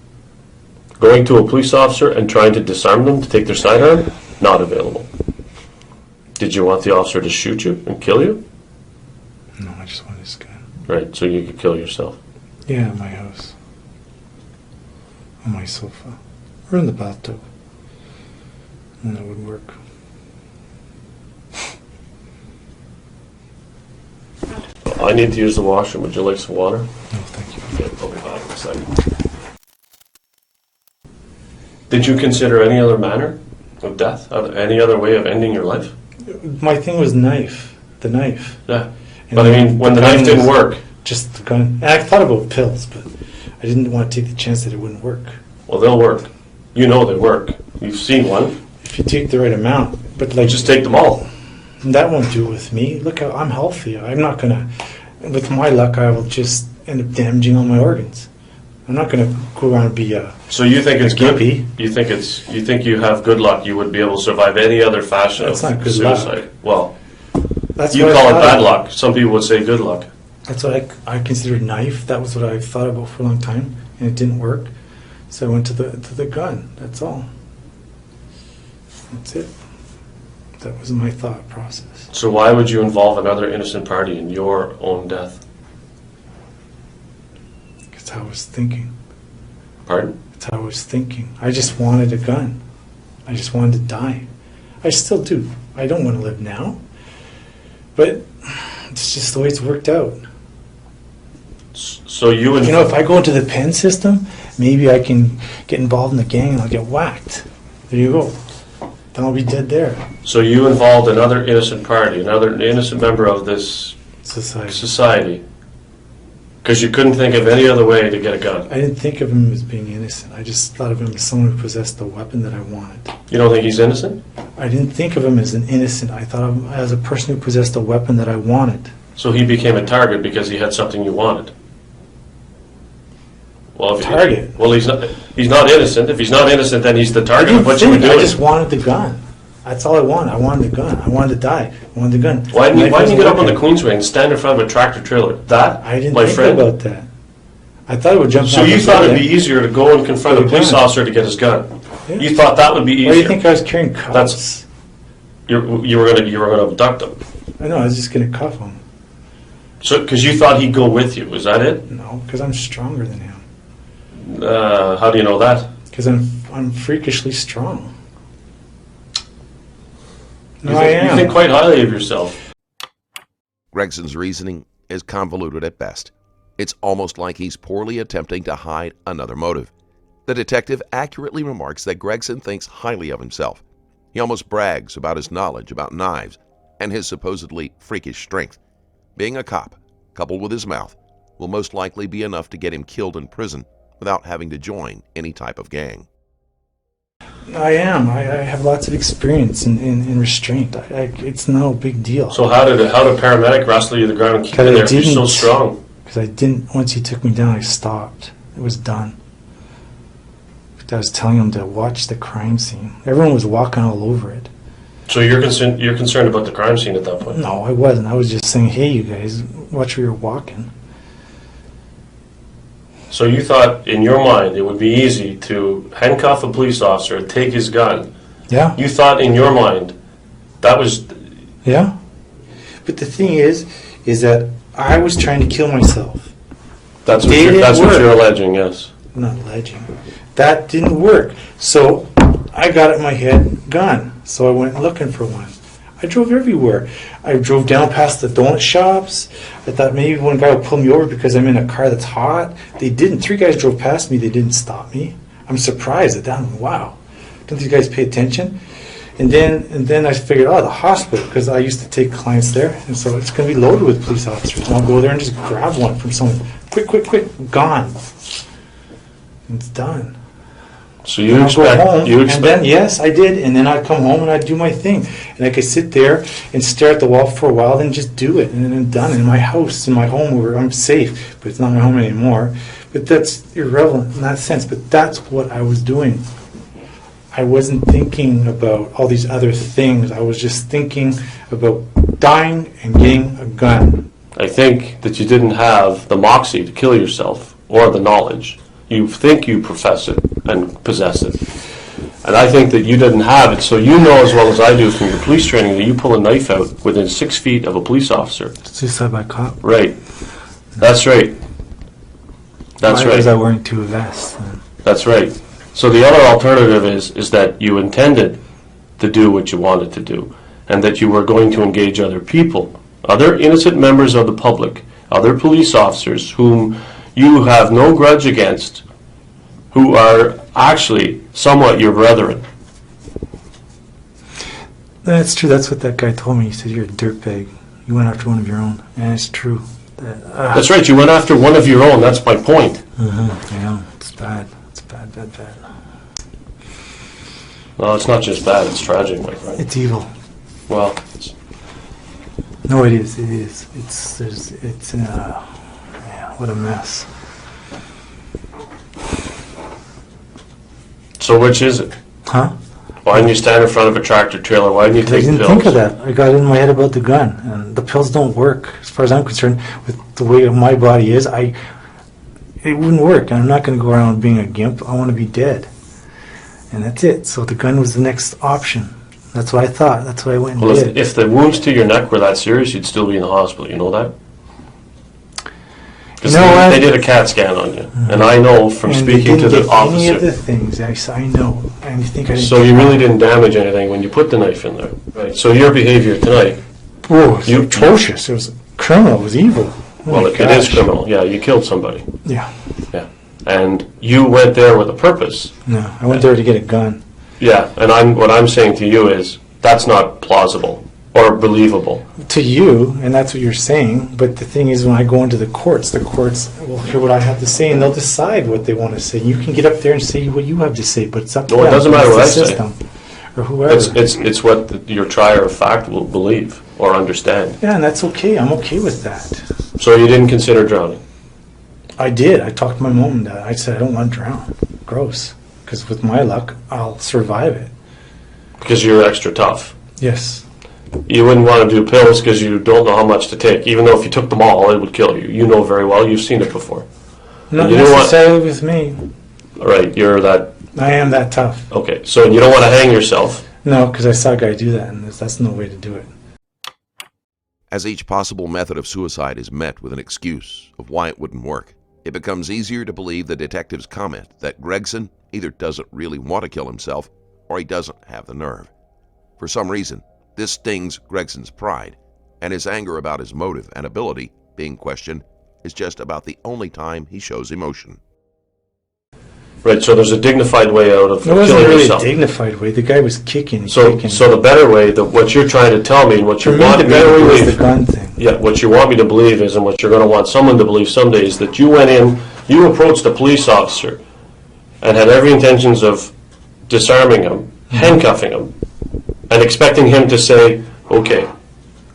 Going to a police officer and trying to disarm them to take their sidearm, not available. Did you want the officer to shoot you and kill you? No, I just want this gun. Right, so you could kill yourself. Yeah, at my house. On my sofa. Or in the bathtub. And that would work. I need to use the washroom. Would you like some water? No, thank you. Okay, I'll be back in a second. Did you consider any other manner of death? Any other way of ending your life? My thing was knife. The knife. Yeah. And But I mean, when the gun knife didn't was work, Just the gun. And I thought about pills, but I didn't want to take the chance that it wouldn't work. well, they'll work. You know they work. You've seen one. If you take the right amount. But like, Just take them all. that won't do it with me. Look how I'm healthy. I'm not gonna. With my luck, I will just end up damaging all my organs. I'm not going to go around and be a So you think it's good? gimpy. You think you have good luck? You would be able to survive any other fashion That's of not good suicide? luck. Well, That's you what I call it thought bad of. luck. Some people would say good luck. That's what I considered knife. That was what I thought about for a long time, and it didn't work. So I went to the gun. That's all. That's it. That was my thought process. So why would you involve another innocent party in your own death? That's how I was thinking. Pardon? That's how I was thinking. I just wanted a gun. I just wanted to die. I still do. I don't want to live now. But it's just the way it's worked out. So you would... You know, if I go into the pen system, maybe I can get involved in the gang and I'll get whacked. There you go. Then I'll be dead there. So you involved another innocent party, another innocent member of this society, because you couldn't think of any other way to get a gun. I didn't think of him as being innocent. I just thought of him as someone who possessed the weapon that I wanted. You don't think he's innocent? I didn't think of him as an innocent. I thought of him as a person who possessed a weapon that I wanted. So he became a target because he had something you wanted. Well, Target? Well, he's not innocent. If he's not innocent, then he's the I target didn't of what you were think. doing. I just wanted the gun. That's all I wanted. I wanted the gun. I wanted to die. I wanted the gun. Why didn't you get up on the Queen? Queensway and stand in front of a tractor trailer? That, I didn't my think friend. about that. I thought it would jump. So off you the thought it'd building. be easier to go and confront a With a police gun. officer to get his gun? Yeah. You thought that would be easier? Why do you think I was carrying cuffs? That's- You were gonna abduct him. I know. I was just going to cuff him. So because you thought he'd go with you, is that it? No, because I'm stronger than him. How do you know that? Because I'm freakishly strong. No, You I think, am. You think quite highly of yourself. Gregson's reasoning is convoluted at best. It's almost like he's poorly attempting to hide another motive. The detective accurately remarks that Gregson thinks highly of himself. He almost brags about his knowledge about knives and his supposedly freakish strength. Being a cop, coupled with his mouth, will most likely be enough to get him killed in prison without having to join any type of gang. I am. I have lots of experience in restraint. It's no big deal. So how did a paramedic wrestle you to the ground and keep you there if you're so strong? Because I didn't. Once he took me down, I stopped. It was done. I was telling him to watch the crime scene. Everyone was walking all over it. So you're concerned about the crime scene at that point? No, I wasn't. I was just saying, hey, you guys, watch where you're walking. So you thought, in your mind, it would be easy to handcuff a police officer and take his gun. Yeah. You thought, in your mind, that was... Yeah. But the thing is that I was trying to kill myself. That's what you're alleging, yes. Not alleging. That didn't work. So I got it in my head, gun. So I went looking for one. I drove everywhere. I drove down past the donut shops. I thought maybe one guy would pull me over because I'm in a car that's hot. They didn't. 3 guys drove past me. They didn't stop me. I'm surprised at that. Wow. Don't these guys pay attention? And then I figured, the hospital, because I used to take clients there. And so it's going to be loaded with police officers. And I'll go there and just grab one from someone. Quick, gone. And it's done. So you Go expect... home, and then, yes, I did, and then I'd come home and I'd do my thing. And I could sit there and stare at the wall for a while, then just do it, and then I'm done. In my house, in my home, where I'm safe, but it's not my home anymore. But that's irrelevant in that sense, but that's what I was doing. I wasn't thinking about all these other things. I was just thinking about dying and getting a gun. I think that you didn't have the moxie to kill yourself, or the knowledge. You think you profess it and possess it. And I think that you didn't have it, so you know as well as I do from your police training that you pull a knife out within 6 feet of a police officer. Suicide by cop. Right. That's right. That's Why was right. I wearing 2 vests? That's right. So the other alternative is that you intended to do what you wanted to do, and that you were going to engage other people, other innocent members of the public, other police officers whom you have no grudge against, who are actually somewhat your brethren. That's true. That's what that guy told me. He said, you're a dirtbag. You went after one of your own. And it's true. That's right. You went after one of your own. That's my point. Yeah, it's bad. It's bad. Well, it's not just bad. It's tragic, my friend. It's evil. Well, No, it is. It is. What a mess. So which is it? Huh? Why didn't you stand in front of a tractor trailer? Why didn't you I take didn't pills? think of that. I got it in my head about the gun, and the pills don't work. As far as I'm concerned, with the way my body is, it wouldn't work. I'm not going to go around being a gimp. I want to be dead. And that's it. So the gun was the next option. That's what I thought. That's what I went and Well, did. if the wounds to your neck were that serious, you'd still be in the hospital. You know that? Because they did a CAT scan on you, and I know from and speaking to the any of officer. the things I know, and you think I didn't. So you really didn't damage anything when you put the knife in there, right? So your behavior tonight. Oh, it was atrocious. It was criminal. It was evil. Oh Well, it is criminal. Yeah, you killed somebody. Yeah. Yeah, and you went there with a purpose. No, I went there to get a gun. Yeah, and what I'm saying to you is that's not plausible or believable. To you, and that's what you're saying, but the thing is, when I go into the courts will hear what I have to say, and they'll decide what they want to say. You can get up there and say what you have to say, but it's up to No, them. it doesn't matter what I It's the say. system, or whoever. It's what your trier of fact will believe or understand. Yeah, and that's okay. I'm okay with that. So you didn't consider drowning? I did. I talked to my mom and dad. I said, I don't want to drown. Gross. Because with my luck, I'll survive it. Because you're extra tough. Yes. You wouldn't want to do pills because you don't know how much to take. Even though if you took them all, it would kill you. You know very well. You've seen it before. Not you necessarily with me. All right, you're that. I am that tough. Okay, so you don't want to hang yourself. No, because I saw a guy do that, and that's no way to do it. As each possible method of suicide is met with an excuse of why it wouldn't work, it becomes easier to believe the detective's comment that Gregson either doesn't really want to kill himself or he doesn't have the nerve. For some reason, this stings Gregson's pride, and his anger about his motive and ability being questioned is just about the only time he shows emotion. Right, so there's a dignified way out of It wasn't killing really yourself. a dignified way. The guy was kicking. So the better way, what you're trying to tell me and what you want the me better to way was believe. the gun thing. Yeah, what you want me to believe is, and what you're going to want someone to believe someday, is that you went in, you approached a police officer and had every intentions of disarming him, handcuffing him, and expecting him to say, okay.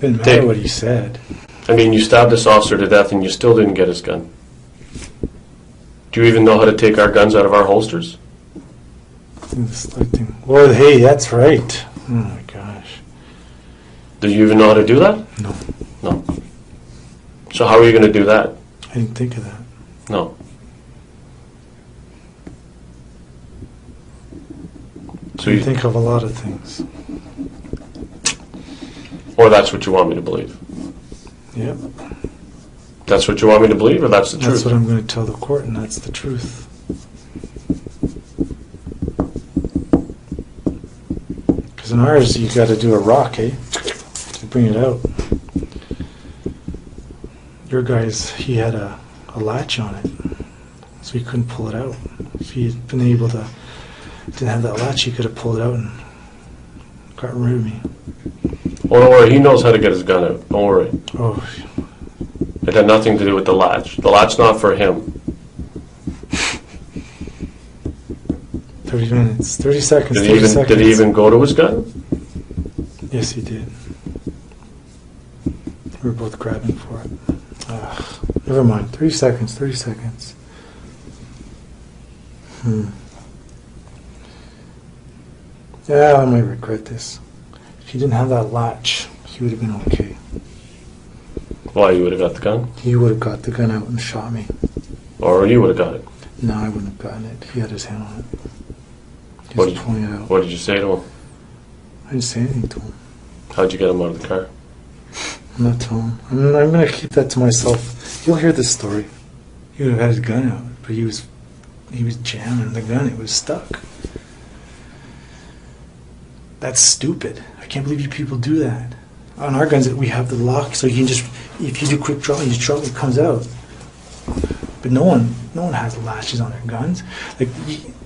Didn't matter what he said. I mean, you stabbed this officer to death and you still didn't get his gun. Do you even know how to take our guns out of our holsters? Well, hey, that's right. Oh my gosh. Do you even know how to do that? No. No. So how are you going to do that? I didn't think of that. No. So You think of a lot of things. Or that's what you want me to believe? Yep. That's what you want me to believe, or that's the truth? That's what I'm going to tell the court, and that's the truth. Because in ours, you got to do a rock, eh? To bring it out. Your guy's, he had a latch on it, so he couldn't pull it out. If he had been able to, didn't have that latch, he could have pulled it out and gotten rid of me. Oh, don't worry, he knows how to get his gun out. Don't worry. Oh, It had nothing to do with the latch. The latch not for him. 30 minutes, 30 seconds, Did 30 he even seconds. did he even go to his gun? Yes, he did. We were both grabbing for it. Never mind. 30 seconds, 30 seconds. Yeah, I might regret this. If he didn't have that latch, he would have been okay. Why, you would have got the gun? He would have got the gun out and shot me. Or you would have got it? No, I wouldn't have gotten it. He had his hand on it. He What was pulling it out. What did you say to him? I didn't say anything to him. How'd you get him out of the car? I'm not telling him. I'm going to keep that to myself. You'll hear this story. He would have had his gun out, but he was jamming the gun. It was stuck. That's stupid. I can't believe you people do that. On our guns, we have the lock, so you can just, if you do quick draw, you just draw it comes out. But no one has latches on their guns. Like,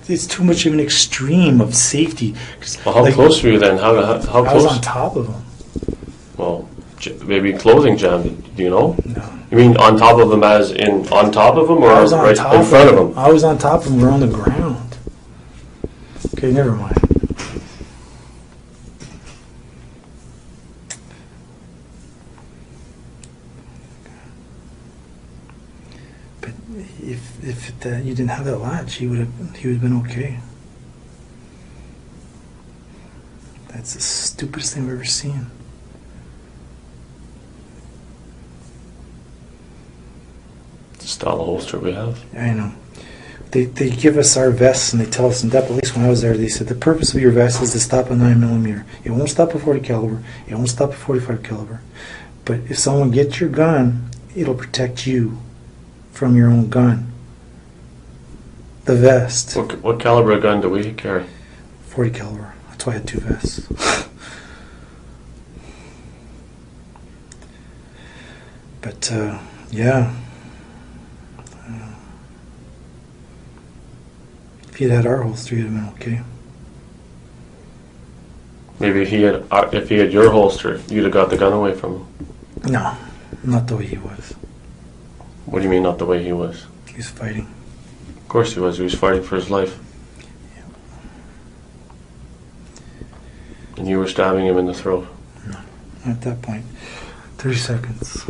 it's too much of an extreme of safety. Well, how close were you then? How close? I was on top of him. Well, maybe clothing jammed. Do you know? No. You mean on top of him as in on top of him, or I was on right top in front of him? I was on top of him. We're on the ground. Okay, never mind. But if you didn't have that latch, he would have been okay. It's the stupidest thing I've ever seen. It's a style of holster we have. I know. They give us our vests and they tell us in depth, at least when I was there, they said the purpose of your vest is to stop a 9mm. It won't stop a 40 caliber. It won't stop a 45 caliber. But if someone gets your gun, it'll protect you from your own gun. The vest. What caliber of gun do we carry? 40 caliber. That's why I had 2 vests. But, yeah. If he'd had our holster, he'd have been okay. Maybe if he had your holster, you'd have got the gun away from him. No, not the way he was. What do you mean, not the way he was? He was fighting. Of course he was. He was fighting for his life. Yeah. And you were stabbing him in the throat. No, at that point. 30 seconds.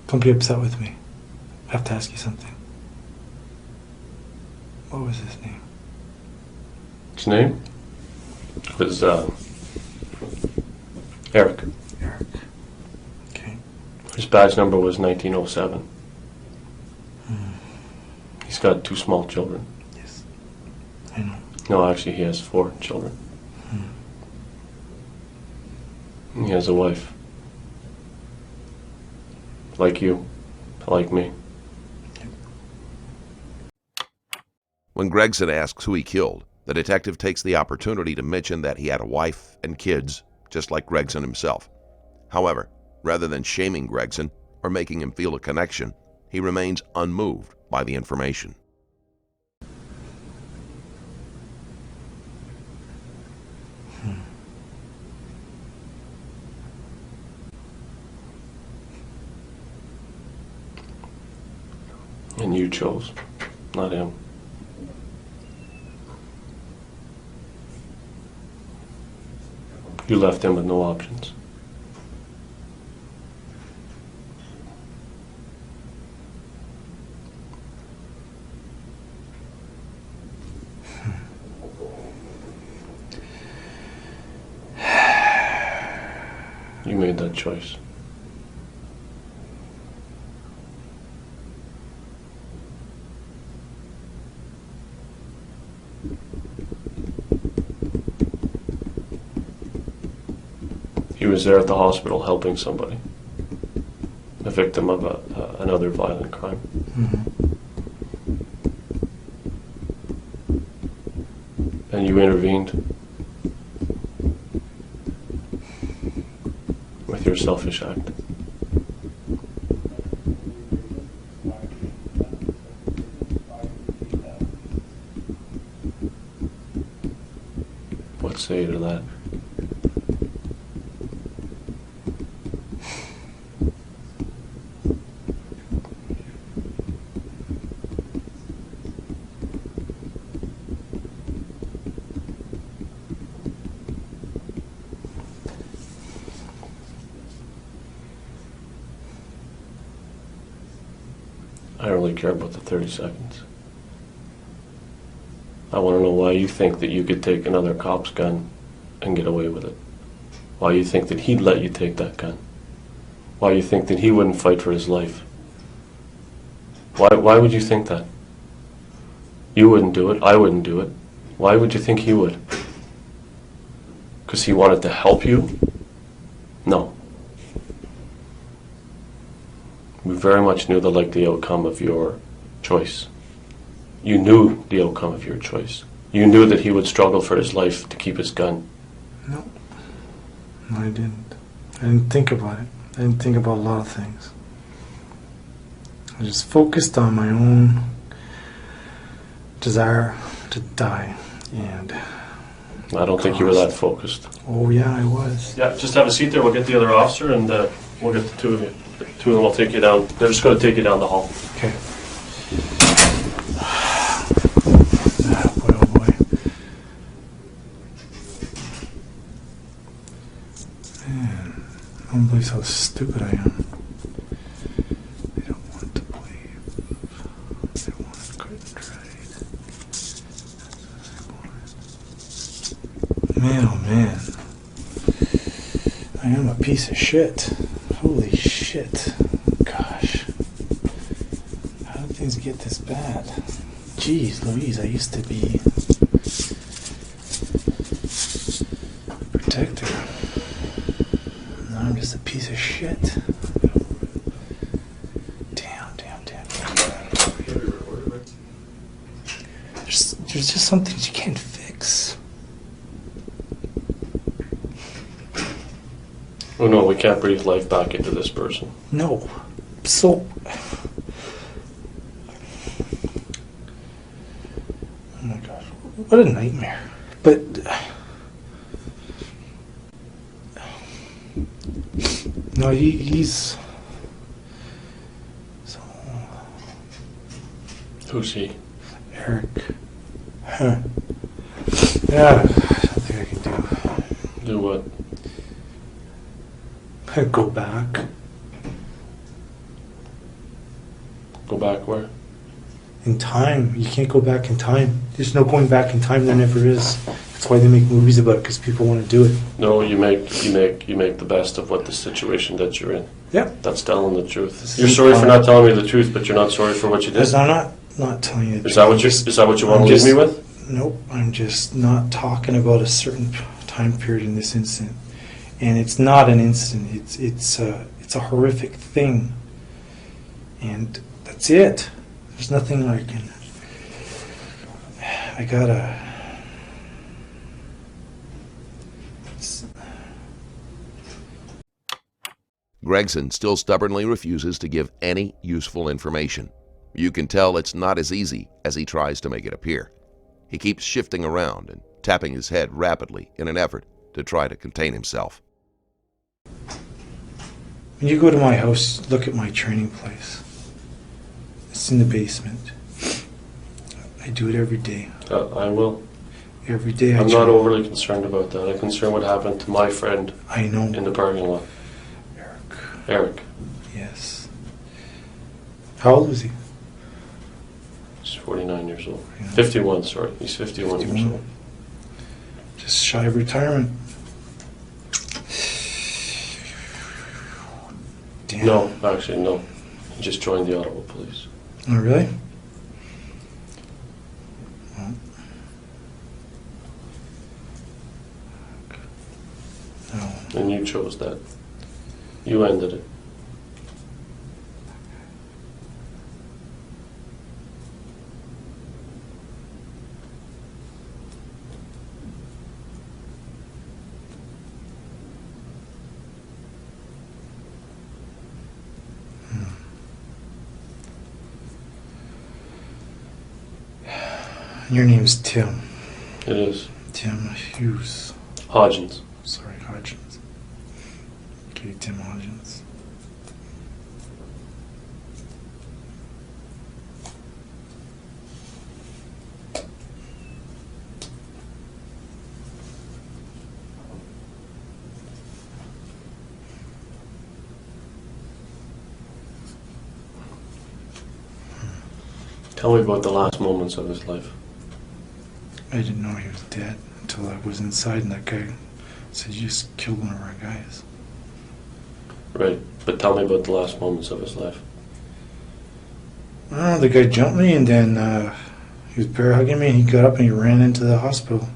Don't be upset with me. I have to ask you something. What was his name? His name was Eric. Eric. Okay. His badge number was 1907. He's got 2 small children. Yes. I know. No, actually he has 4 children. He has a wife. Like you. Like me. When Gregson asks who he killed, the detective takes the opportunity to mention that he had a wife and kids, just like Gregson himself. However, rather than shaming Gregson or making him feel a connection, he remains unmoved by the information. And you chose, not him. You left him with no options. You made that choice. He was there at the hospital helping somebody, a victim of another violent crime. And you intervened with your selfish act. What say you to that? I don't really care about the 30 seconds. I want to know why you think that you could take another cop's gun and get away with it. Why you think that he'd let you take that gun. Why you think that he wouldn't fight for his life. Why would you think that? You wouldn't do it. I wouldn't do it. Why would you think he would? Because he wanted to help you? No. We very much knew the outcome of your choice. You knew the outcome of your choice. You knew that he would struggle for his life to keep his gun. No. No, I didn't. I didn't think about it. I didn't think about a lot of things. I just focused on my own desire to die. And I don't think you were that focused. oh yeah, I was. Yeah, just have a seat there. We'll get the other officer and we'll get the 2 of you. The 2 of them will take you down. They're just going to take you down the hall. Okay. Ah, boy, oh boy. Man, believe how stupid I am. They don't want to play. They want to quit and trade. Man, oh man. I am a piece of shit. Holy shit. Gosh. How did things get this bad? Jeez Louise, I used to be a protector. Now I'm just a piece of shit. Damn. There's just some things you can't fix. Oh no, we can't breathe life back into this person. No. So... Oh my gosh. What a nightmare. But... No, he's... So... Who's he? Eric. Huh. Yeah, I don't think I can Do what? Go back. Go back where? In time. You can't go back in time. There's no going back in time. There never is. That's why they make movies about it, because people want to do it. No, you make the best of what the situation that you're in. Yeah. That's telling the truth. You're sorry for not telling me the truth, but you're not sorry for what you did. Because I'm not telling you the Is truth. that what you want to leave me with? Nope. I'm just not talking about a certain time period in this incident. And it's not an incident. It's a horrific thing. And that's it. There's nothing I can... I gotta... Gregson still stubbornly refuses to give any useful information. You can tell it's not as easy as he tries to make it appear. He keeps shifting around and tapping his head rapidly in an effort to try to contain himself. When you go to my house, look at my training place. It's in the basement. I do it every day. I will. Every day I'm not overly concerned about that. I'm concerned what happened to my friend I know. in the parking lot. Eric. Yes. How old was he? He's 49 years old. Yeah. 51, sorry. He's 51 years 51. old. Just shy of retirement. Damn. No, actually, no. He just joined the Ottawa Police. Oh, really? Well. No. And you chose that. You ended it. Your name's Tim. It is. Tim Hughes. Hodgins. Sorry, Hodgins. Okay, Tim Hodgins. Tell me about the last moments of his life. I didn't know he was dead until I was inside and that guy said, you just killed one of our guys. Right, but tell me about the last moments of his life. I don't know, the guy jumped me and then he was bear hugging me and he got up and he ran into the hospital.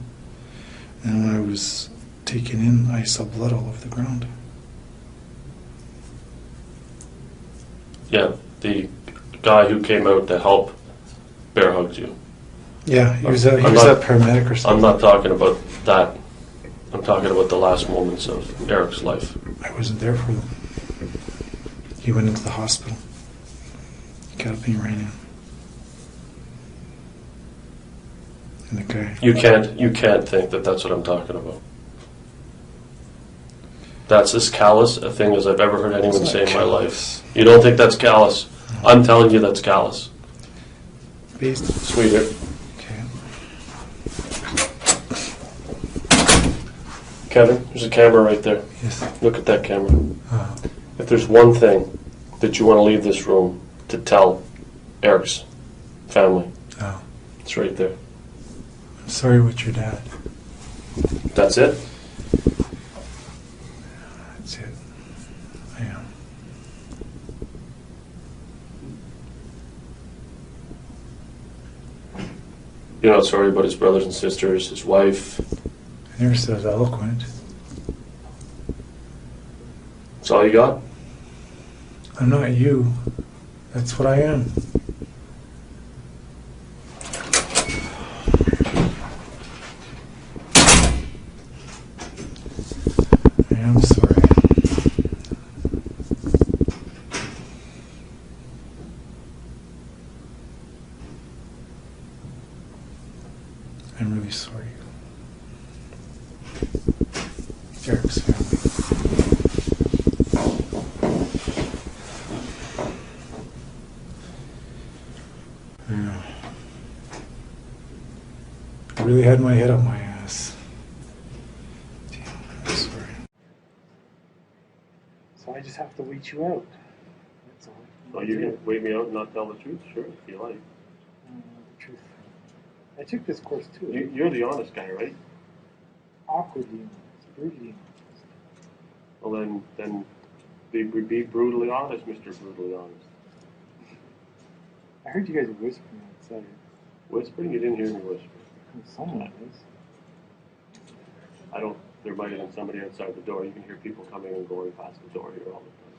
And when I was taken in, I saw blood all over the ground. Yeah, the guy who came out to help bear hugged you. Yeah, he was a paramedic or something. I'm not talking about that. I'm talking about the last moments of Eric's life. I wasn't there for them. He went into the hospital. He got up and he ran in. And the guy... You can't think that that's what I'm talking about. That's as callous a thing as I've ever heard anyone say in my life. You don't think that's callous? No. I'm telling you that's callous. Sweeter. Okay. Kevin, there's a camera right there. Yes. Look at that camera. Uh, If there's one thing that you want to leave this room to tell Eric's family, oh, it's right there. I'm sorry with your dad. That's it? That's it. I am. You're not sorry about his brothers and sisters, his wife. I never said I was eloquent. That's all you got? I'm not you. That's what I am. I am sorry. I'm really sorry. Eric's family. Yeah. I really had my head up my ass. Damn, I'm sorry. So I just have to wait you out. That's all. Oh, you can wait me out and not tell the truth? Sure, if you like. The truth. I took this course too. You're the honest guy, right? Awkwardly honest, brutally honest. Well, then be brutally honest, Mr. Brutally Honest. I heard you guys whispering outside. Whispering? You didn't hear me whisper. Someone was. I don't. There might have been somebody outside the door. You can hear people coming and going past the door here all the time.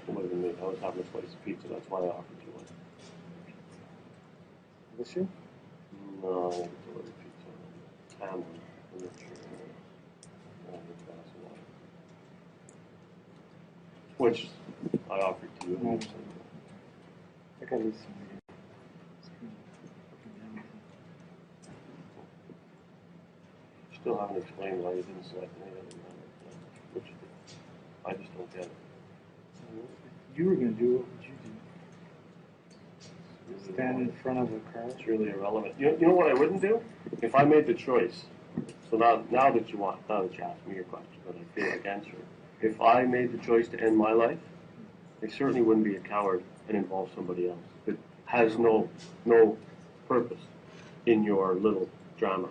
It might have been me. I was having a slice of pizza. That's why I offered you one. Was you? No, I think it's a little pizza. Ham one. I'm not sure. I have a glass of water. Which I offered to you. No. I gotta lose some weight. Still haven't explained why you didn't select any other man. Which you did. I just don't get it. If you were gonna do it, what would you do? Stand in front of a car? It's really irrelevant. You know what I wouldn't do? If I made the choice, so now that you asked me your question, but I feel like answering. If I made the choice to end my life, I certainly wouldn't be a coward and involve somebody else. It has no purpose in your little drama.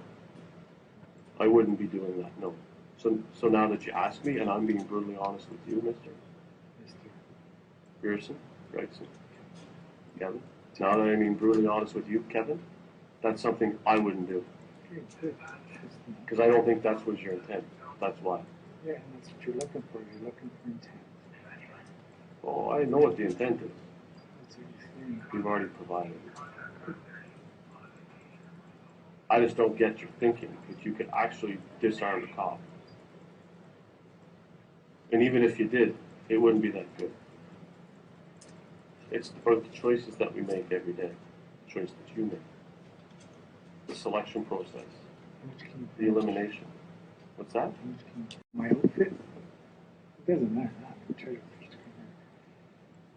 I wouldn't be doing that, no. So now that you ask me, and I'm being brutally honest with you, Mr. Gregson, Kevin, now that I'm being brutally honest with you, Kevin, that's something I wouldn't do. Because I don't think that was your intent. That's why. Yeah, and that's what you're looking for. You're looking for intent. Oh, I know what the intent is. That's what you're saying. You've already provided it. I just don't get your thinking that you could actually disarm a cop. And even if you did, it wouldn't be that good. It's about the choices that we make every day, the choice that you make, the selection process, the elimination. What's that? My outfit? It doesn't matter.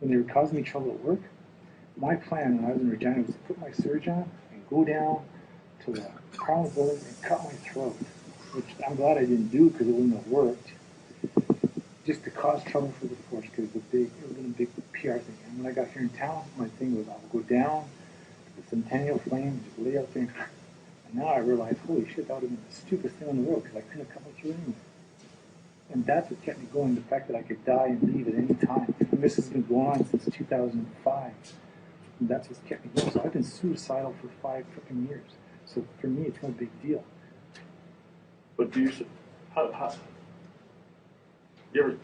When they were causing me trouble at work, my plan when I was in Regina was to put my surge on and go down to the Carlin building and cut my throat, which I'm glad I didn't do because it wouldn't have worked. Just to cause trouble for the force because it would have been a big PR thing. And when I got here in town, my thing was I'll go down to the Centennial Flame, just lay out there. And now I realize, holy shit, that would have been the stupidest thing in the world because I couldn't have come with you anyway. And that's what kept me going, the fact that I could die and leave at any time. And this has been going on since 2005. And that's what's kept me going. So I've been suicidal for 5 freaking years. So for me, it's no big deal. But do you,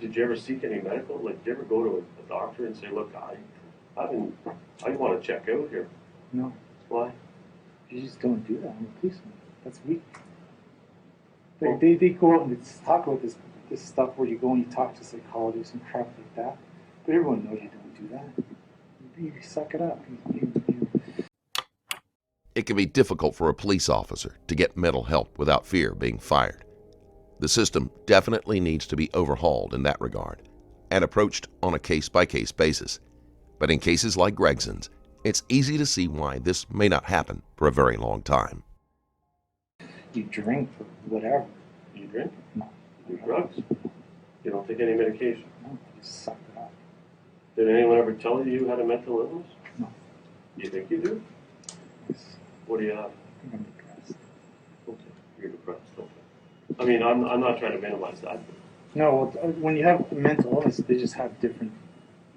did you ever seek any medical? Like, did you ever go to a doctor and say, look, I want to check out here? No. Why? You just don't do that. I'm a policeman. That's weak. They go out and they talk about this stuff where you go and you talk to psychologists and crap like that. But everyone knows you don't do that. You suck it up. It can be difficult for a police officer to get mental help without fear of being fired. The system definitely needs to be overhauled in that regard and approached on a case-by-case basis. But in cases like Gregson's, it's easy to see why this may not happen for a very long time. You drink for whatever. You drink? No. You do drugs? You don't take any medication? No, I just suck it up. Did anyone ever tell you had a mental illness? No. You think you do? Yes. What do you have? I think I'm depressed. Okay. You're depressed. Okay. I mean, I'm not trying to minimize that. No, well, when you have mental illness, they just have different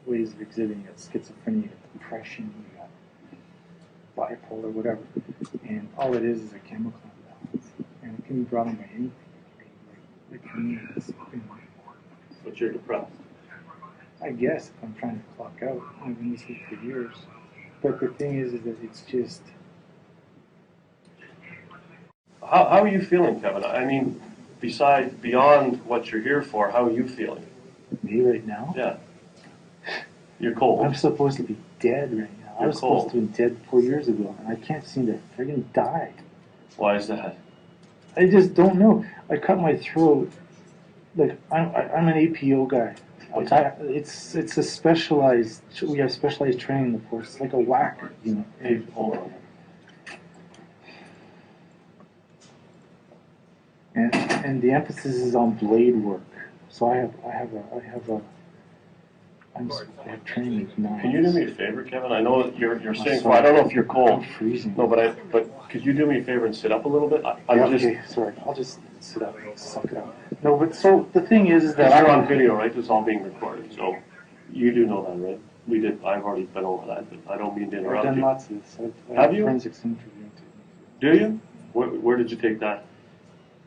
ways of exhibiting it. Schizophrenia, you got depression, you got bipolar, whatever. And all it is a chemical imbalance. And it can be brought on by anything. Like for me, it's been, But you're depressed. I guess, if I'm trying to clock out. I've been this way for years. But the thing is that it's just... How are you feeling, Kevin? I mean, beyond what you're here for, how are you feeling? Me right now? Yeah. You're cold. I'm supposed to be dead right now. I You're was supposed cold. to be dead 4 years ago, and I can't seem to friggin' die. Why is that? I just don't know. I cut my throat. Like, I'm an APO guy. What's Like, it's a specialized, we have specialized training in the force. It's like a whack, you know. Hey, hold on. And the emphasis is on blade work. So I have training now. Can you do me a favor, Kevin? I know you're saying, sorry. well, I don't know if you're I'm cold. freezing. No, but could you do me a favor and sit up a little bit? I'm Yeah, just, okay, sorry. I'll just sit up and suck it up. No, but so the thing is that you're on video, right? This is all being recorded, so you do know that, right? I've already been over that, but I don't mean to I've interrupt done you. lots of this. I Have you? Forensics interviewing Do you? Where did you take that?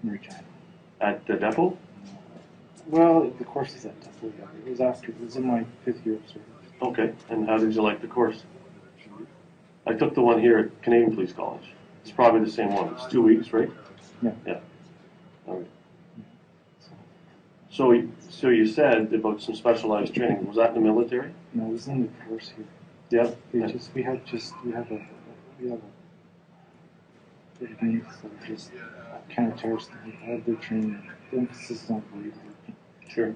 in Regina. At the depot? Well, the course is at Temple. Yeah. It was in my 5th year of service. Okay, and how did you like the course? I took the one here at Canadian Police College. It's probably the same one. It's 2 weeks, right? Yeah. Yeah. All right. So you said about some specialized training. Was that in the military? No, it was in the course here. Yeah. We have a techniques of just counter-terrorist. I have their training. The emphasis is on blade work. Sure.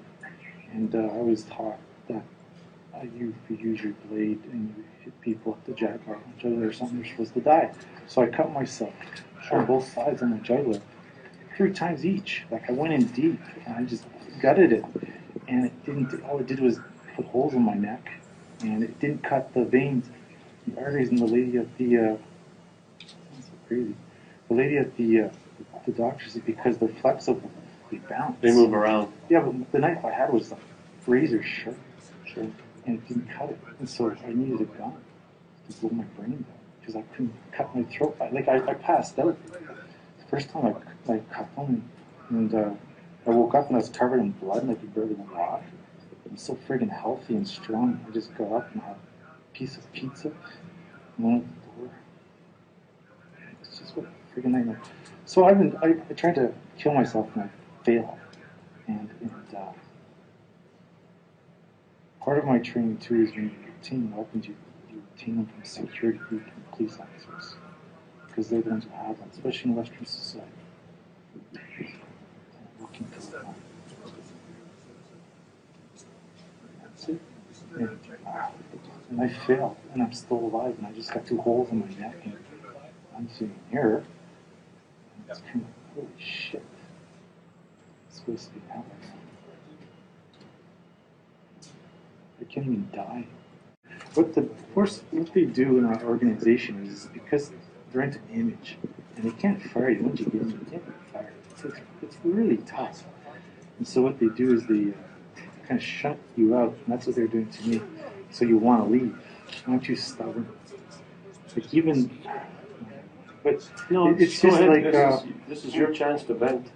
And I was taught that you use your blade and you hit people at the jugular or something, you're supposed to die. So I cut myself on both sides on the jugular 3 times each. Like I went in deep and I just gutted it. And it didn't, all it did was put holes in my neck and it didn't cut the veins, the arteries. And the lady at the, sounds so crazy, the lady at the doctor said because they're flexible, they bounce. They move around. Yeah, but the knife I had was like razor sharp. Sure. And it didn't cut it. And so I needed a gun to blow my brain down because I couldn't cut my throat. I passed out. The first time I cut them, and I woke up and I was covered in blood and I could barely walk. I'm so friggin' healthy and strong. I just got up and had a piece of pizza and went out the door. It's just what a friggin' nightmare. So I tried to kill myself and I failed. And part of my training too is when you obtain weapons, you obtain them from security group and police officers because they're the ones who have them, especially in Western society. Working for them. That's it. And I failed, and I'm still alive, and I just got 2 holes in my neck, and I'm sitting here. And it's kind of holy shit. It's supposed to be happening. I can't even die. What they do in our organization is because they're into image, and they can't fire you once you get in. You can't be fired. It's really tough. And so what they do is they kind of shut you out, and that's what they're doing to me. So you want to leave. Aren't you stubborn? Like even, but No, it's go just ahead. like This is your chance to vent.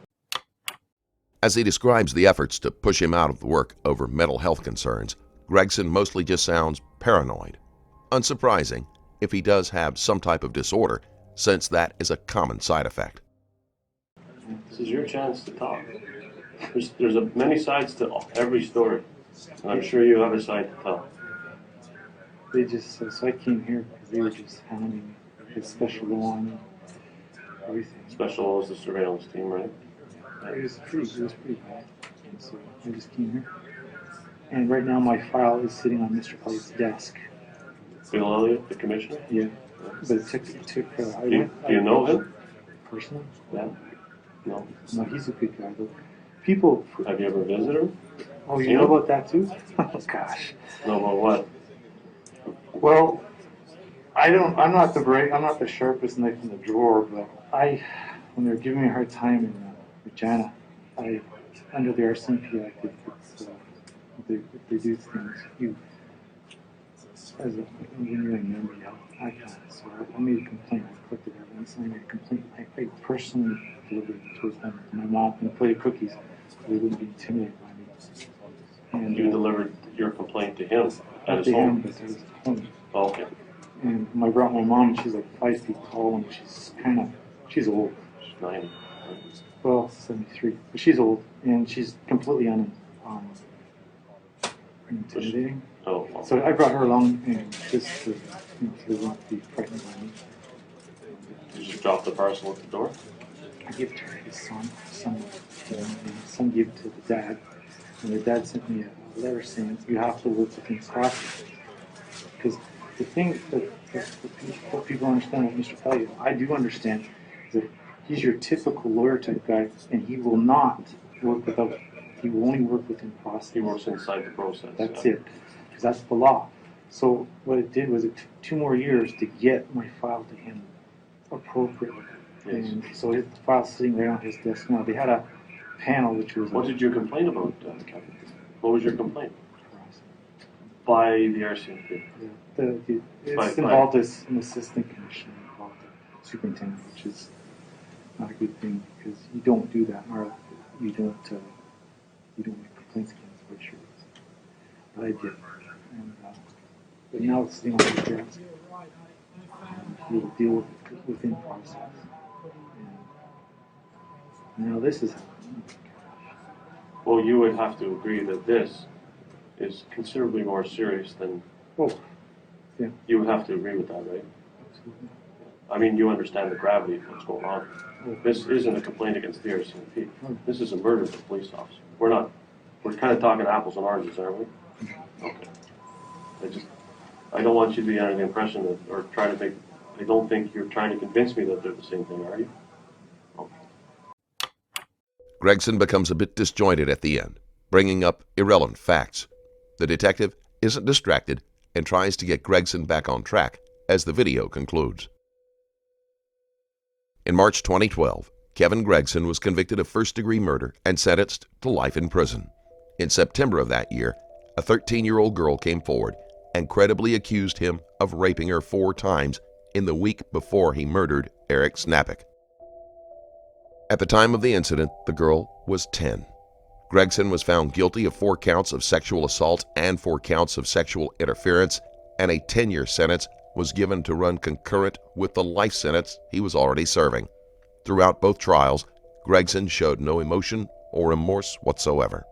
As he describes the efforts to push him out of the work over mental health concerns, Gregson mostly just sounds paranoid. Unsurprising if he does have some type of disorder, since that is a common side effect. This is your chance to talk. There's many sides to every story, and I'm sure you have a side to tell. they just so I came here because they were just hounding me. With special law on me, everything. Special Law is the surveillance team, right? It was pretty bad. And so I just came here. And right now my file is sitting on Mr. Elliott's desk. Bill Elliott, the commissioner? Yeah. But it took Do you know him? personally. Yeah. No. No, he's a good guy. Though. People. Have you ever visited him? Oh, you know about that too? Oh gosh. No, about what? Well, I'm not the sharpest knife in the drawer, but when they're giving me a hard time in Regina, under the RCMP Act, if they do things, when you're a member, I can't. So I made a complaint. I collected evidence. I made a complaint. I personally delivered it to his home. My mom and a plate of cookies, so they wouldn't be intimidated by me. And You delivered your complaint to him at his to him, home? but at his home. Okay. And I brought my mom. She's like 5 feet tall, and she's old. She's 9. Well, 73, but she's old, and she's completely intimidating. Oh, well. So I brought her along, and just to, so they won't be frightened by me. You just dropped the parcel at the door? I gave it to his son. His son gave it to the dad, and the dad sent me a letter saying you have to work within process. Because the thing that what people understand, what Mr. Pellet, I do understand, is that he's your typical lawyer type guy, and he will not work without. He will only work within process. He works inside the process. That's it, because that's the law. So what it did was it took 2 more years to get my file to him appropriately. Yes. And so his file's sitting right on his desk now. They had a panel which was. What did you complain about, Kevin? What was your complaint? By the RCMP? It's involved as an assistant commissioner involved the superintendent, which is not a good thing because you don't do that, or you don't make complaints against what you're. But I did, and but now it's on his desk. He'll deal with it within process. And now this is. Well, you would have to agree that this is considerably more serious than. Oh, yeah. You would have to agree with that, right? Absolutely. I mean, you understand the gravity of what's going on. This isn't a complaint against the RCMP. This is a murder of a police officer. We're kind of talking apples and oranges, aren't we? Okay. I don't want you to be under the impression that, or try to make, I don't think you're trying to convince me that they're the same thing, are you? Okay. Gregson becomes a bit disjointed at the end, bringing up irrelevant facts. The detective isn't distracted and tries to get Gregson back on track as the video concludes. In March 2012, Kevin Gregson was convicted of first-degree murder and sentenced to life in prison. In September of that year, a 13-year-old girl came forward and credibly accused him of raping her 4 times in the week before he murdered Eric Czapnik. At the time of the incident, the girl was 10. Gregson was found guilty of 4 counts of sexual assault and 4 counts of sexual interference, and a 10-year sentence was given to run concurrent with the life sentence he was already serving. Throughout both trials, Gregson showed no emotion or remorse whatsoever.